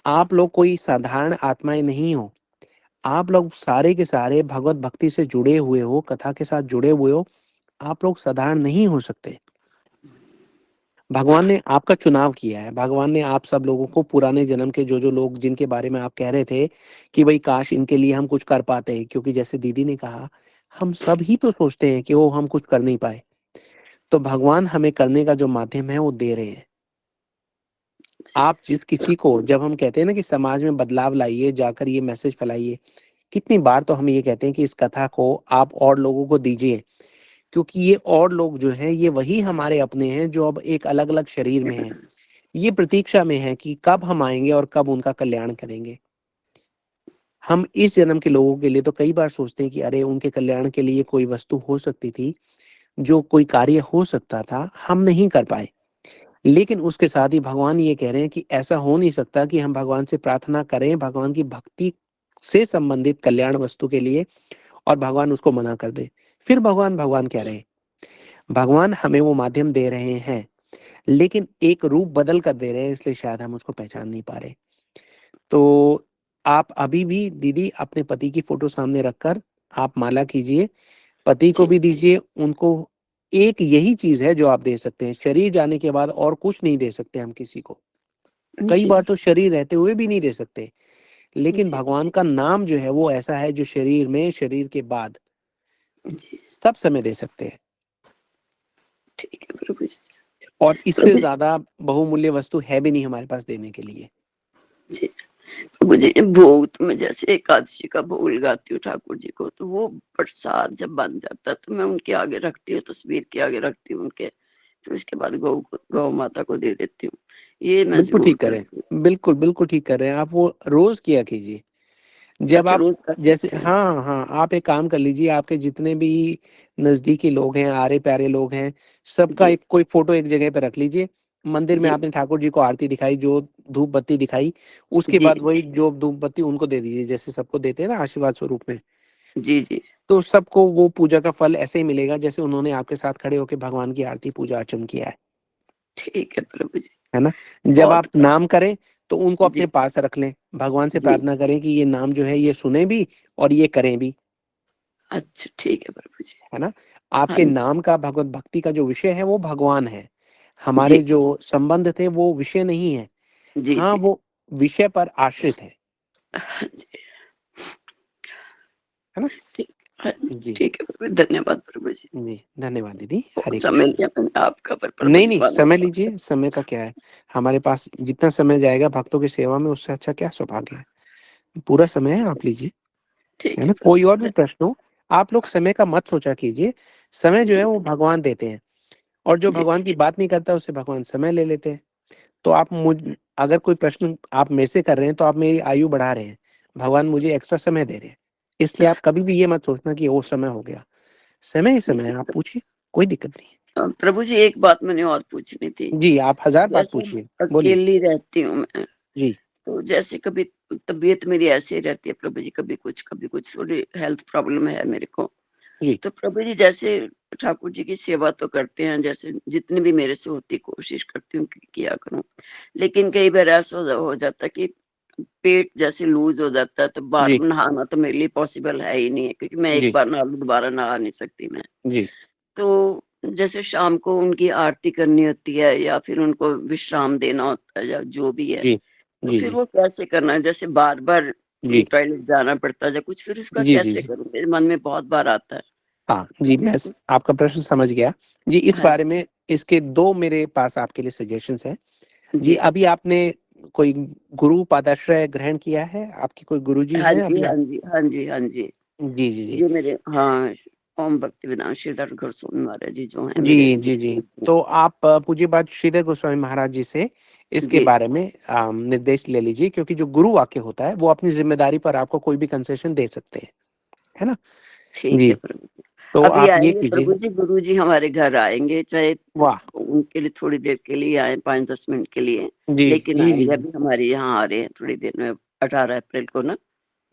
आप लोग कोई साधारण आत्माएं नहीं हो, आप लोग सारे के सारे भगवत भक्ति से जुड़े हुए हो, कथा के साथ जुड़े हुए हो। आप लोग साधारण नहीं हो सकते। भगवान ने आपका चुनाव किया है। भगवान ने आप सब लोगों को, पुराने जन्म के जो जो लोग जिनके बारे में आप कह रहे थे कि भाई काश इनके लिए हम कुछ कर पाते, क्योंकि जैसे दीदी ने कहा, हम सब ही तो सोचते हैं कि वो हम कुछ कर नहीं पाए, तो भगवान हमें करने का जो माध्यम है वो दे रहे हैं। आप जिस किसी को, जब हम कहते हैं ना कि समाज में बदलाव लाइए, जाकर ये मैसेज फैलाइए, कितनी बार तो हम ये कहते हैं कि इस कथा को आप और लोगों को दीजिए, क्योंकि ये और लोग जो हैं ये वही हमारे अपने हैं जो अब एक अलग अलग शरीर में हैं। ये प्रतीक्षा में है कि कब हम आएंगे और कब उनका कल्याण करेंगे। हम इस जन्म के लोगों के लिए तो कई बार सोचते हैं कि अरे उनके कल्याण के लिए कोई वस्तु हो सकती थी, जो कोई कार्य हो सकता था, हम नहीं कर पाए। लेकिन उसके साथ ही भगवान ये कह रहे हैं कि ऐसा हो नहीं सकता कि हम भगवान से प्रार्थना करें भगवान की भक्ति से संबंधित कल्याण वस्तु के लिए और भगवान उसको मना कर दे। फिर भगवान भगवान कह रहे हैं, भगवान हमें वो माध्यम दे रहे हैं लेकिन एक रूप बदल कर दे रहे हैं, इसलिए शायद हम उसको पहचान नहीं पा रहे। तो आप अभी भी दीदी अपने पति की फोटो सामने रखकर आप माला कीजिए, पति को जी भी दीजिए। उनको एक यही चीज है जो आप दे सकते हैं, शरीर जाने के बाद और कुछ नहीं दे सकते हम किसी को। कई जी बार तो शरीर रहते हुए भी नहीं दे सकते, लेकिन जी भगवान का नाम जो है वो ऐसा है जो शरीर में, शरीर के बाद जी सब समय दे सकते हैं। ठीक है प्रभु जी। और इससे प्रभु ज्यादा बहुमूल्य वस्तु है भी नहीं हमारे पास देने के लिए। जी प्रभु जी, भोग तो मैं जैसे एकादशी का भोग लगाती हूँ ठाकुर जी को, तो वो प्रसाद जब बन जाता है तो मैं उनके आगे रखती हूँ, तस्वीर के आगे रखती हूँ उनके, फिर उसके बाद गौ माता को दे देती हूँ। ये मैं बिल्कुल जरूर ठीक कर रहे करती हूँ। हैं, बिल्कुल बिल्कुल ठीक कर रहे हैं आप। वो रोज किया कीजिए। जब अच्छा, आप रोज कर जैसे सकते हैं। हाँ हाँ आप एक काम कर लीजिए, आपके जितने भी नजदीकी लोग हैं, आरे प्यारे लोग हैं, सबका जी एक कोई फोटो एक जगह पे रख लीजिए। मंदिर में जी आपने ठाकुर जी को आरती दिखाई, जो धूप बत्ती दिखाई, उसके जी बाद वही जो धूप बत्ती उनको दे दीजिए, जैसे सबको देते हैं ना आशीर्वाद स्वरूप में। जी जी तो सबको वो पूजा का फल ऐसे ही मिलेगा जैसे उन्होंने आपके साथ खड़े होकर भगवान की आरती पूजा अर्चन किया ठीक है प्रभु जी। है ना। जब बहुत आप नाम करें तो उनको अपने जी पास रख लें, भगवान से जी प्रार्थना करें कि ये नाम जो है ये सुने भी और ये करें भी, अच्छा ठीक है प्रभु जी। है ना। हाँ आपके जी नाम का भगवत भक्ति का जो विषय है वो भगवान है, हमारे जी जो संबंध थे वो विषय नहीं है। जी हाँ जी वो विषय पर आश्रित हाँ जी है ना। ठीक। हाँ जी जी ठीक है प्रभु, धन्यवाद प्रभु जी। जी धन्यवाद दीदी, बहुत हरे समय कृष्ण। लिया मैंने आपका, पर प्रभु नहीं जी नहीं मानो। समय लीजिए, समय का क्या है, हमारे पास जितना समय जाएगा भक्तों की सेवा में उससे अच्छा क्या सौभाग्य है। पूरा समय है, आप लीजिए, ठीक है है ना। कोई और भी प्रभु प्रश्न हो, आप लोग समय का मत सोचा कीजिए। समय जो है जी वो भगवान देते हैं, और जो जी भगवान की बात नहीं करता उससे भगवान समय ले लेते हैं। तो आप मुझ अगर कोई प्रश्न आप मेरे से कर रहे हैं तो आप मेरी आयु बढ़ा रहे हैं, भगवान मुझे एक्स्ट्रा समय दे रहे हैं। इसलिए आप कभी भी ये मत सोचना कि वो समय हो गया, समय ही समय है, आप पूछिए, कोई दिक्कत नहीं प्रभु जी, एक बात मैंने और पूछनी थी। है। जी आप 1000 बात जैसे पूछिए, बोलिए। अकेली रहती हूँ मैं, जी तो जैसे कभी तबीयत मेरी ऐसे ही रहती है प्रभु जी, कभी कुछ थोड़ी हेल्थ प्रॉब्लम है मेरे को। जी तो प्रभु जी जैसे ठाकुर जी की सेवा तो करते हैं, जैसे जितनी भी मेरे से होती कोशिश करती हूँ कि किया करूँ, लेकिन कई बार ऐसा हो जाता है कि पेट जैसे लूज हो जाता है, तो बार जी नहाना तो मेरे लिए पॉसिबल है ही नहीं है, क्योंकि मैं एक जी बार नहा लूं दोबारा नहा नहीं सकती मैं। जी तो जैसे शाम को उनकी आरती करनी होती है या फिर उनको विश्राम देना होता है या जो भी है, जी तो जी फिर जी वो कैसे करना है, जैसे बार बार जी टॉयलेट जाना पड़ता है या कुछ, फिर उसका जी जी कैसे जी करूं, मेरे मन में बहुत बार आता है। हाँ जी, मैं उस- आपका प्रश्न समझ गया जी। इस हाँ बारे में इसके दो मेरे पास आपके लिए सजेशंस हैं जी। जी अभी आपने कोई गुरु पादाश्रय ग्रहण किया है, आपकी कोई गुरुजी हाँ हैं जी अभी हाँ आप? जी हाँ जी हाँ जी। जी जी जी ये मेरे, हाँ, ओम भक्ति वेदांत श्रीधर गोस्वामी महाराज जी जो हैं मेरे जी जी जी। गुरु तो आप पूज्य बात श्रीधर गोस्वामी महाराज जी से इसके जी। बारे में निर्देश ले लीजिए, क्योंकि जो गुरु वाक्य होता है वो अपनी जिम्मेदारी पर आपको कोई भी कंसेशन दे सकते हैं, है ना। ठीक जी है प्रभु जी। तो अभी आप ये आएंगे कीजिए। प्रभु जी, गुरु जी हमारे घर आएंगे, चाहे वाह। उनके लिए थोड़ी देर के लिए आए, 5-10 मिनट के लिए, जी लेकिन जी जी आएंगे। अभी हमारे यहाँ आ रहे हैं थोड़ी देर में, 18 अप्रैल को ना,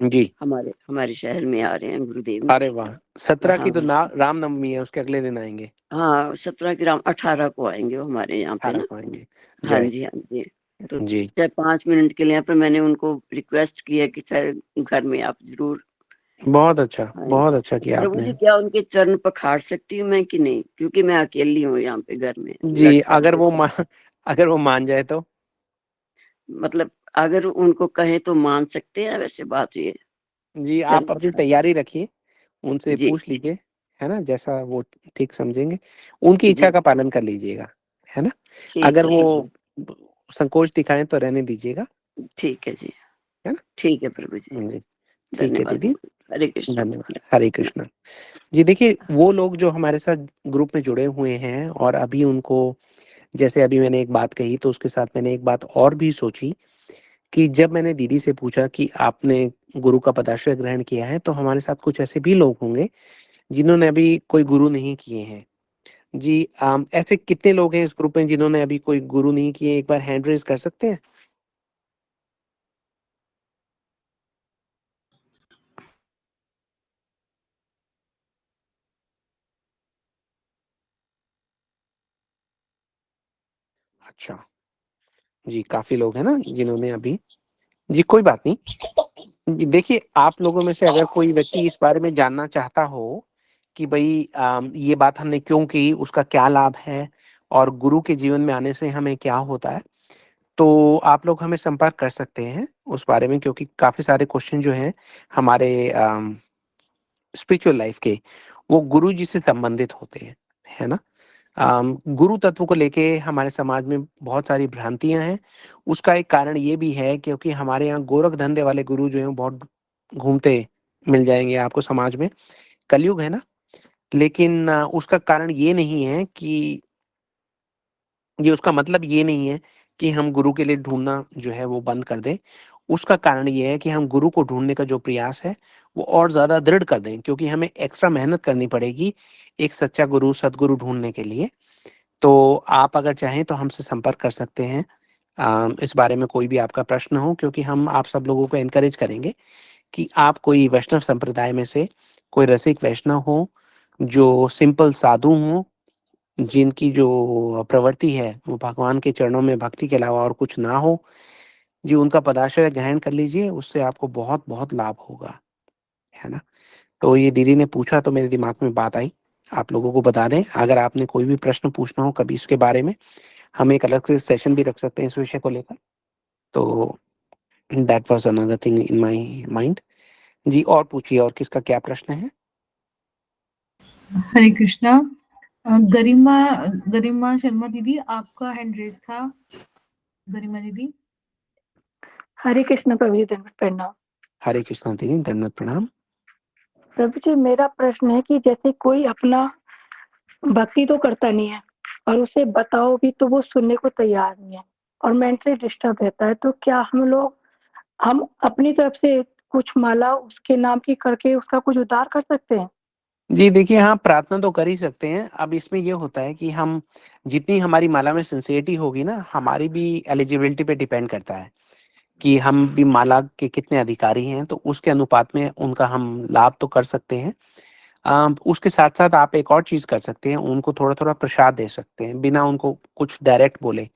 जी। हमारे हमारे शहर में आ रहे हैं गुरुदेव। अरे वाह, 17 की हाँ तो रामनवमी है, उसके अगले दिन आएंगे। हाँ, 17 ग्राम 18 को आएंगे वो हमारे यहाँ पे 18 ना। को आएंगे। हाँ जय। जी हाँ जी। तो जी चाहे 5 मिनट के लिए, पर मैंने उनको रिक्वेस्ट किया कि चाहे घर में आप जरूर आए। बहुत अच्छा तो किया प्रभु आपने। जी, क्या उनके चरण पखाड़ सकती हूँ मैं कि नहीं, क्योंकि मैं अकेली हूँ यहाँ पे घर में, जी लड़का भी है। अगर वो मान जाए तो। मतलब अगर उनको कहें तो मान सकते हैं, वैसे बात ये जी चरण आप अपनी पखाड़। तैयारी रखिए, उनसे जी पूछ लीजिए, है ना, जैसा वो ठीक समझेंगे उनकी इच्छा जी का पालन कर लीजिएगा, है ना। ठीक अगर है वो प्रभु। संकोच दिखाएं तो रहने दीजिएगा, ठीक है जी। है ठीक है प्रभु जी। ना। जी ठीक है धन्यवाद दीदी, प्रभु। हरे कृष्ण। धन्यवाद, हरे कृष्ण। जी देखिए, वो लोग जो हमारे साथ ग्रुप में जुड़े हुए हैं और अभी उनको, जैसे अभी मैंने एक बात कही तो उसके साथ मैंने एक बात और भी सोची कि जब मैंने दीदी से पूछा कि आपने गुरु का पदाश्रय ग्रहण किया है, तो हमारे साथ कुछ ऐसे भी लोग होंगे जिन्होंने अभी कोई गुरु नहीं किए हैं। जी ऐसे कितने लोग हैं इस ग्रुप में जिन्होंने अभी कोई गुरु नहीं किए? एक बार हैंड रेज़ कर सकते हैं? अच्छा। जी, काफ़ी लोग हैं ना जिन्होंने अभी जी, कोई बात नहीं। जी, देखिए आप लोगों में से अगर कोई व्यक्ति इस बारे में जानना चाहता हो कि भई ये बात हमने क्यों की, उसका क्या लाभ है और गुरु के जीवन में आने से हमें क्या होता है, तो आप लोग हमें संपर्क कर सकते हैं उस बारे में क्योंकि काफ़ी सारे क्वेश्चन जो हैं हमारे स्पिरिचुअल लाइफ़ के, वो गुरु जी से संबंधित होते हैं, है ना? गुरु तत्व को लेके हमारे समाज में बहुत सारी भ्रांतियाँ हैं। उसका एक कारण ये भी है क्योंकि हमारे यहाँ गोरख धंधे वाले गुरु जो हैं, वो बहुत घूमते मिल जाएँगे आपको समाज में। कलयुग है ना, लेकिन उसका कारण ये नहीं है कि ये उसका मतलब ये नहीं है कि हम गुरु के लिए ढूँढना जो है वो बंद कर दें। उसका कारण ये है कि हम गुरु को ढूँढने का जो प्रयास है, वो और ज़्यादा दृढ़ कर दें क्योंकि हमें एक्स्ट्रा मेहनत करनी पड़ेगी, एक सच्चा गुरु, सद्गुरु ढूँढने के लिए। तो आप अगर चाहें तो हमसे संपर्क कर सकते हैं। इस बारे में कोई भी आपका प्रश्न हो क्योंकि हम आप सब लोगों को एनकरेज करेंगे कि आप कोई वैष्णव संप्रदाय में से कोई रसिक वैष्णव हो, जो सिंपल साधु हों, जिनकी जो प्रवृत्ति है वो भगवान के चरणों में भक्ति के अलावा और कुछ ना हो। जी, उनका पदाश्रय ग्रहण कर लीजिए, उससे आपको बहुत-बहुत लाभ होगा, है ना? तो ये दीदी ने पूछा तो मेरे दिमाग में बात आई, आप लोगों को बता दें। अगर आपने कोई भी प्रश्न पूछना हो कभी इसके बारे में, हम एक अलग से सेशन भी रख सकते हैं इस विषय को लेकर। तो that was another thing in my mind. जी, और पूछिए और किसका क्या प्रश्न है? हरे कृष्णा। गरिमा गरिमा शर्मा दीदी, आपका हैंड रेज़ था। गरिमा दीदी। हरे कृष्ण प्रभु जी, दंडवत प्रणाम। हरे कृष्णा दीदी, दंडवत प्रणाम। प्रभु जी, मेरा प्रश्न है कि जैसे कोई अपना भक्ति तो करता नहीं है और उसे बताओ भी तो वो सुनने को तैयार नहीं है और मेंटली डिस्टर्ब रहता है, तो क्या हम अपनी तरफ से कुछ माला उसके नाम की करके उसका कुछ उद्धार कर सकते हैं? जी, देखिए हाँ, प्रार्थना तो कर ही सकते हैं। अब इसमें ये होता है कि हम जितनी हमारी माला में सिंसियरिटी होगी ना, हमारी भी एलिजिबिलिटी पे डिपेंड करता है कि हम भी माला के कितने अधिकारी हैं, तो उसके अनुपात में उनका हम लाभ तो कर सकते हैं। उसके साथ-साथ आप एक और चीज़ कर सकते हैं, उनको थोड़ा-थोड़ा प्रसाद दे सकते हैं, बिना उनको कुछ डायरेक्ट बोले।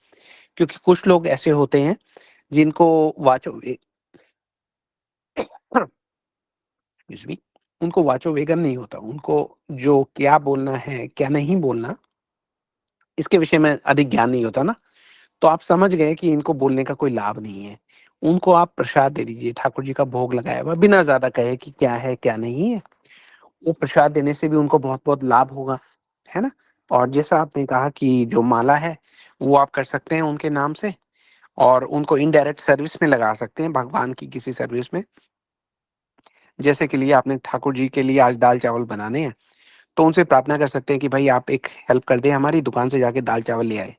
क्योंकि कुछ लोग ऐसे होते हैं, जिनको वाचो वे एक्सक्यूज़ मी, उनको वाचो वेगम नहीं होता। उनको जो क्या बोलना है, क्या नहीं बोलना, इसके विषय में अधिक ज्ञान नहीं होता ना, तो आप समझ गए कि इनको बोलने का कोई लाभ नहीं है। उनको आप प्रसाद दे दीजिए, ठाकुर जी का भोग लगाया हुआ, बिना ज़्यादा कहे कि क्या है, क्या नहीं है। वो प्रसाद देने से भी उनको बहुत-बहुत लाभ होगा, है ना? और जैसा आपने कहा कि जो माला है, वो आप कर सकते हैं उनके नाम से और उनको इनडायरेक्ट सर्विस में लगा सकते हैं, भगवान की किसी सर्विस में। जैसे के लिए आपने ठाकुर जी के लिए आज दाल-चावल बनाने हैं, तो उनसे प्रार्थना कर सकते हैं कि भाई आप एक हेल्प कर दें, हमारी दुकान से जाके दाल-चावल ले आएँ।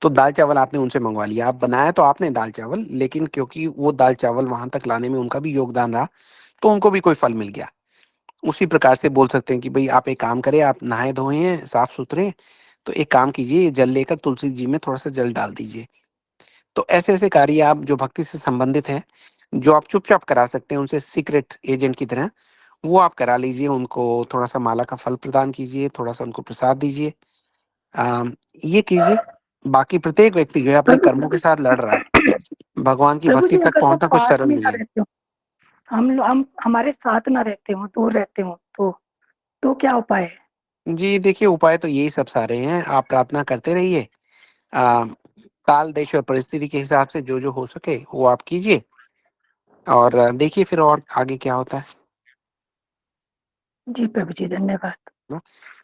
तो दाल-चावल आपने उनसे मँगवा लिया। आप बनाया तो आपने दाल-चावल, लेकिन क्योंकि वो दाल-चावल वहाँ तक लाने में उनका भी योगदान रहा, तो उनको भी कोई फल मिल गया। उसी प्रकार से बोल सकते हैं कि भई आप एक काम करें, आप नहाए-धोए हैं, साफ-सुथरे हैं, तो एक काम कीजिए, ये जल लेकर तुलसी जी में थोड़ा-सा जल डाल दीजिए। तो ऐसे-ऐसे कार्य आप जो भक्ति से संबंधित हैं, जो आप चुपचाप करा सकते हैं उनसे सीक्रेट एजेंट की तरह, वो आप करा लीजिए, उनको थोड़ा-सा माला का फल प्रदान कीजिए, थोड़ा-सा उनको प्रसाद दीजिए। ये कीजिए, बाकी प्रत्येक व्यक्ति जो है अपने प्रभु कर्मों के साथ लड़ रहा है। भगवान की प्रभु भक्ति जी, तक अगर वो पहुँचना कुछ पास सरल में नहीं ना है। रहते हो, हम हमारे साथ ना रहते हो, दूर रहते हो, तो क्या उपाय है? जी, देखिए उपाय तो यही सब सारे हैं, आप प्रार्थना करते रहिए। अ, काल, देश और परिस्थिति के हिसाब से जो-जो हो सके वो आप कीजिए और देखिए फिर और आगे क्या होता है जी प्रभु जी, धन्यवाद। ना?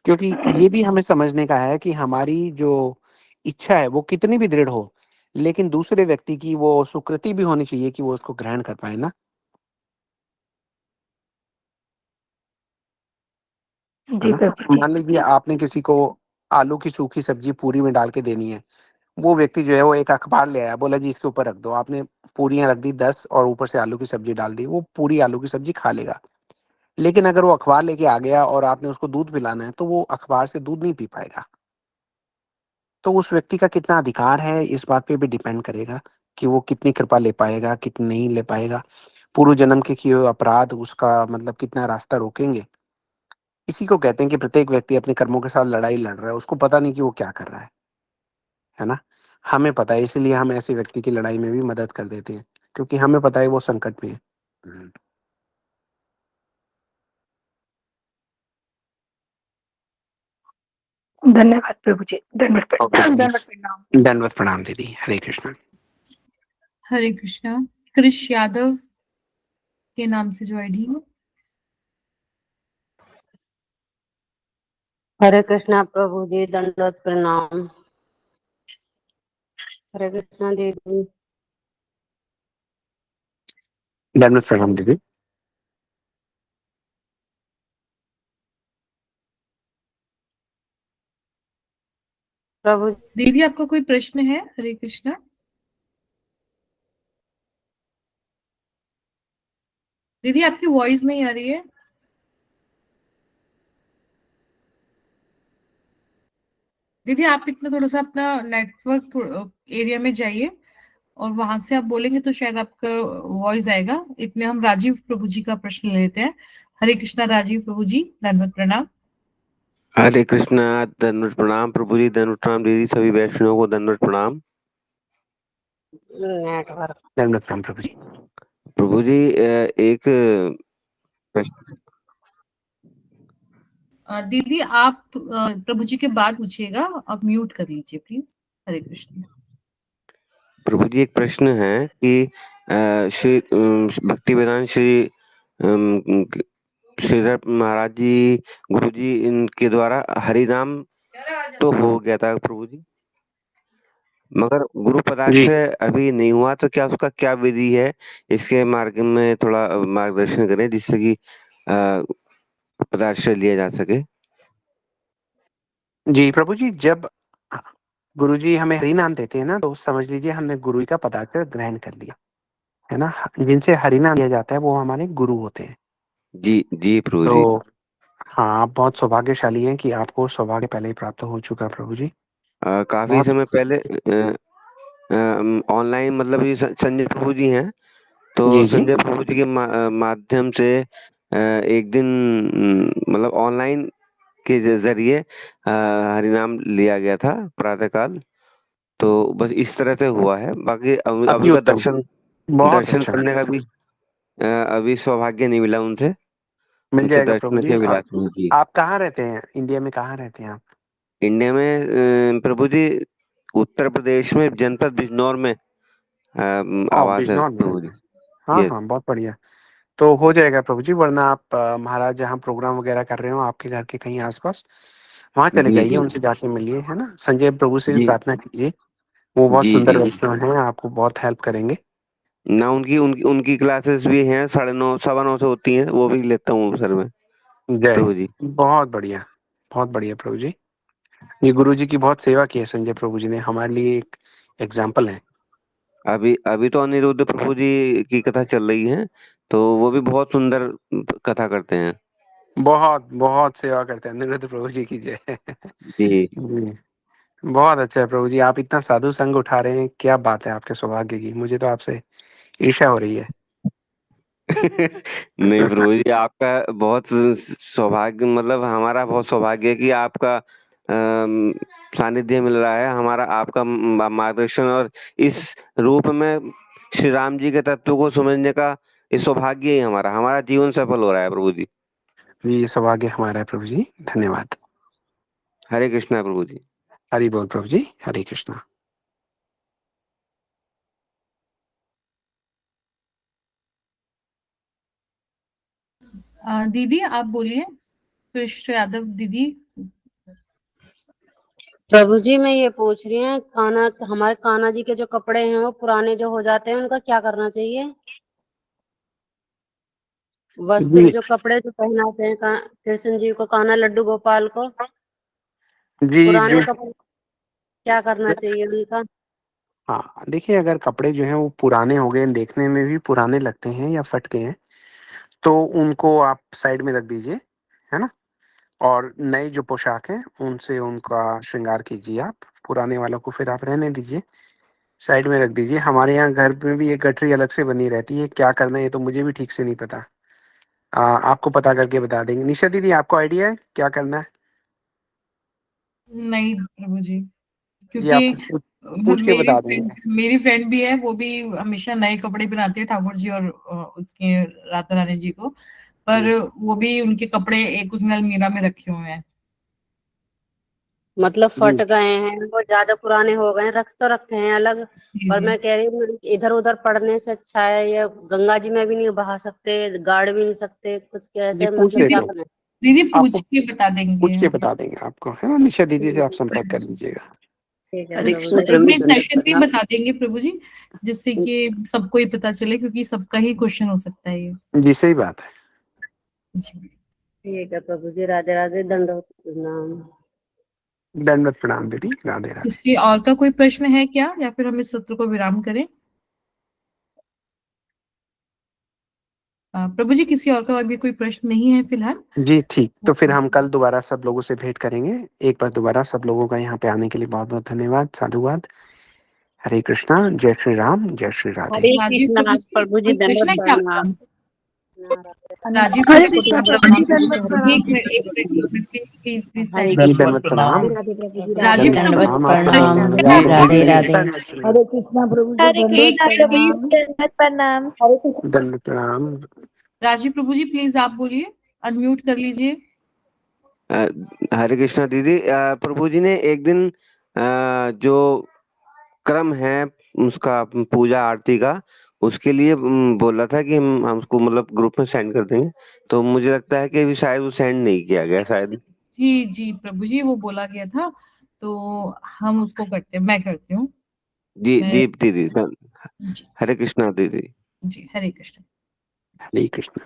क्योंकि ये भी हमें समझने का है कि हमारी जो इच्छा है वो कितनी भी दृढ़ हो, लेकिन दूसरे व्यक्ति की वो सुकृति भी होनी चाहिए कि वो उसको ग्रहण कर पाए ना, है जी ना? प्रभु जी। मान लीजिए आपने किसी को आलू की सूखी सब्जी पूरी में डाल के देनी है, वो व्यक्ति जो है वो एक अखबार ले आया, बोला जी इसके ऊपर रख दो, आपने पूरियाँ रख दी 10 और ऊपर से आलू की सब्जी डाल दी, वो पूरी आलू की सब्जी खा लेगा। लेकिन अगर वो अखबार लेके आ गया और आपने उसको दूध पिलाना है तो वो अखबार से दूध नहीं पी पाएगा। तो उस व्यक्ति का कितना अधिकार है इस बात पे भी डिपेंड करेगा कि वो कितनी कृपा ले पाएगा, कितनी नहीं ले पाएगा। पूर्व जन्म के किए हुए अपराध उसका मतलब कितना रास्ता रोकेंगे। इसी को कहते हैं कि प्रत्येक व्यक्ति अपने कर्मों के साथ लड़ाई लड़ रहा है, उसको पता नहीं कि वो क्या कर रहा है ना? हमें पता है, इसीलिए हम ऐसे व्यक्ति की लड़ाई में भी मदद कर देते हैं, क्योंकि हमें पता है वो संकट में है। धन्यवाद प्रभु जी। दंडवत ओके दंडवत प्रणाम। दंडवत प्रणाम दीदी। हरे कृष्ण। हरे कृष्णा। कृष यादव के नाम से जो आईडी है। हरे कृष्णा प्रभु जी, दंडवत प्रणाम। हरे कृष्णा दीदी। दंडवत प्रणाम दीदी। प्रभु दीदी आपका कोई प्रश्न है? हरे कृष्णा। दीदी आपकी वॉइस नहीं आ रही है। दीदी आप इतना थोड़ा सा अपना नेटवर्क एरिया में जाइए और वहां से आप बोलेंगे तो शायद आपका वॉइस आएगा। इतने हम राजीव प्रभु जी का प्रश्न ले लेते हैं। हरे कृष्णा राजीव प्रभु जी, धन्यवाद प्रणाम। हरे कृष्णा, दंडवत प्रणाम प्रभु जी, दंडवत प्रणाम दीदी, सभी वैष्णवों को दंडवत प्रणाम। नेटवर्क। दंडवत प्रणाम प्रभु जी। प्रभु जी एक प्रश्न। दीदी आप प्रभु जी के बाद पूछिएगा, आप म्यूट कर लीजिए प्लीज। हरे कृष्ण। प्रभु जी एक प्रश्न है कि श्री भक्ति वेदांत श्री श्रीधर महाराज जी गुरु जी इनके द्वारा हरि नाम तो हो गया था प्रभु जी, मगर गुरु पदार्थ जी से अभी नहीं हुआ, तो क्या उसका क्या विधि है? इसके मार्ग में थोड़ा मार्गदर्शन करें जिससे कि पदार्थ से लिया जा सके। जी प्रभु जी, जब गुरु जी हमें हरि नाम देते हैं ना, तो समझ लीजिए हमने गुरु जी का पदार्थ ग्रहण कर लिया है ना। जिनसे हरि नाम लिया जाता है वो हमारे गुरु होते हैं। जी जी प्रभु जी। तो हाँ, आप बहुत सौभाग्यशाली हैं कि आपको सौभाग्य पहले ही प्राप्त हो चुका है प्रभु जी। काफी बहुत समय पहले ऑनलाइन मतलब ये संजय प्रभु जी हैं, तो जी जी संजय प्रभु जी के माध्यम से एक दिन मतलब ऑनलाइन के जरिए हरिनाम लिया गया था प्रातःकाल। तो बस इस तरह से हुआ है, बाकी अति अभी का उत्तम, दर्शन बहुत दर्शन अच्छा। करने का भी अभी सौभाग्य नहीं मिला उनसे, मिल उनके जाएगा प्रभु दर्शन जी। के विलास में जी। आप कहाँ रहते हैं? इंडिया में कहाँ रहते हैं आप? इंडिया में प्रभु जी उत्तर प्रदेश में जनपद बिजनौर में आवास है बिजनौर में। प्रभु जी। हाँ ये हाँ, बहुत बढ़िया। तो हो जाएगा प्रभु जी, वरना आप महाराज जहाँ प्रोग्राम वगैरह कर रहे हो आपके घर के कहीं आसपास, वहां चले जी जाइए, जी उनसे जाके मिलिए है ना। संजय प्रभु से भी जी प्रार्थना कीजिए, वो बहुत जी सुंदर जी। वैष्णव हैं, आपको बहुत हेल्प करेंगे। ना उनकी उनकी उनकी क्लासेस भी हैं, 9:30 9:15 से होती हैं, वो भी लेता हूँ सर मैं जय, प्रभु जी। बहुत बढ़िया, बहुत बढ़िया प्रभु जी। ये गुरु जी की बहुत सेवा की है संजय प्रभु जी ने, हमारे लिए एक एग्जाम्पल है। अभी अभी तो अनिरुद्ध प्रभु जी की कथा चल रही है, तो वो भी बहुत सुंदर कथा करते हैं। बहुत बहुत सेवा करते हैं अनिरुद्ध प्रभु जी की जय। जी। जी, बहुत अच्छा है प्रभु जी, आप इतना साधु संग उठा रहे हैं, क्या बात है आपके सौभाग्य की। मुझे तो आपसे ईर्ष्या हो रही है। नहीं प्रभु जी, आपका बहुत सौभाग्य, मतलब हमारा बहुत सौभाग्य है कि आपका सानिध्य मिल रहा है, हमारा आपका मार्गदर्शन, और इस रूप में श्री राम जी के तत्व को समझने का इस सौभाग्य ही हमारा हमारा जीवन सफल हो रहा है प्रभु जी। जी, ये सौभाग्य हमारा है प्रभु जी, धन्यवाद। हरे कृष्णा प्रभु जी। हरि बोल प्रभु जी, हरे कृष्णा। दीदी आप बोलिए। कृष्ण यादव दीदी। प्रभु जी मैं ये पूछ रही हूँ, हमारे कान्हा जी के जो कपड़े हैं वो पुराने जो हो जाते हैं उनका क्या करना चाहिए? वस्त्र जी जो कपड़े जो पहनाते हैं कृष्ण जी को, कान्हा लड्डू गोपाल को, जी जो पुराने कपड़े क्या करना चाहिए उनका? हाँ, देखिए अगर कपड़े जो हैं वो पुराने हो गए, देखने में भी पुराने लगते हैं या फट गए हैं, तो उनको आप साइड में रख दीजिए, है ना? और नए जो पोशाक हैं, उनसे उनका श्रृंगार कीजिए आप, पुराने वालों को फिर आप रहने दीजिए, साइड में रख दीजिए। हमारे यहाँ घर में भी एक गठरी अलग से बनी रहती है, क्या करना है ये तो मुझे भी ठीक से नहीं पता। आपको पता करके बता देंगे। निशा दीदी, आपको आइडिया है क्या करना है? नहीं प्रभु जी, ये क्योंकि आपको पूछ के बता देंगे। मेरी फ्रेंड भी है, वो भी हमेशा नए कपड़े पहनाती है ठाकुर जी और उसके राधा रानी जी को, पर वो भी उनके कपड़े एक उसने अलमीरा में रखे हुए हैं। मतलब फट गए हैं, वो ज्यादा पुराने हो गए हैं, रख तो रखे हैं अलग। और जी। मैं कह रही हूँ इधर उधर पड़ने से अच्छा है, ये गंगा जी में भी नहीं बहा सकते, गाड़ भी नहीं सकते, कुछ कैसे पूछ मतलब क्या लेते करना है? दीदी पूछ आपको के बता देंगे। पूछ के बता देंगे आपको, है ना? निशा दीदी से आप संपर्क कर लीजिएगा। ठीक है हरे प्रभु कृष्ण जी। प्रभु अपने दंडवत सेशन में प्रणाम। बता देंगे प्रभु जी, जिससे कि सबको ही पता चले, क्योंकि सबका ही क्वेश्चन हो सकता है ये। जी सही बात है। जी। ठीक है प्रभु जी, राधे राधे, दंडवत प्रणाम। दंडवत प्रणाम दीदी, राधे राधे। किसी और का कोई प्रश्न है क्या, या फिर हम इस सत्र को विराम करें? प्रभु जी, किसी और का अभी कोई प्रश्न नहीं है फिलहाल? जी ठीक, तो फिर हम कल दोबारा सब लोगों से भेंट करेंगे। एक बार दोबारा सब लोगों का यहाँ पे आने के लिए बहुत बहुत धन्यवाद, साधुवाद। हरे कृष्णा, जय श्री राम, जय श्री राधे। हरे राजीव कृष्णा प्रभु जी, कोई प्रश्न है दंडवत क्या प्रणाम। आपका? राजीव हरे प्रभु कृष्णा जी, प्रभु जी, दंडवत प्रणाम। एक मिनट प्लीज हरे जी साइलेंट। दंडवत प्रणाम। राधे प्रभु जी, राजीव राधे प्रभु जी, प्रणाम, आप प्रश्न सबको। है जी आपका? राधे राधे। हरे कृष्णा प्रभु जी, हरे दंडवत कृष्णा प्रभु जी, प्लीज दंडवत प्रणाम। हरे कृष्णा। दंडवत प्रणाम। राजीव प्रभु जी, प्लीज आप बोलिए, अनम्यूट कर लीजिए। हरे कृष्णा दीदी, प्रभु जी ने एक दिन जो क्रम है उसका पूजा आरती का, उसके लिए बोला था कि हम उसको मतलब ग्रुप में सेंड कर देंगे, तो मुझे लगता है कि अभी शायद वो सेंड नहीं किया गया शायद। जी जी प्रभु जी, वो बोला गया था, तो हम उसको करते हैं, मैं करती हूँ। जी मैं दीप दीदी, जी हरे कृष्णा दीदी। जी, हरे कृष्ण। हरे कृष्ण।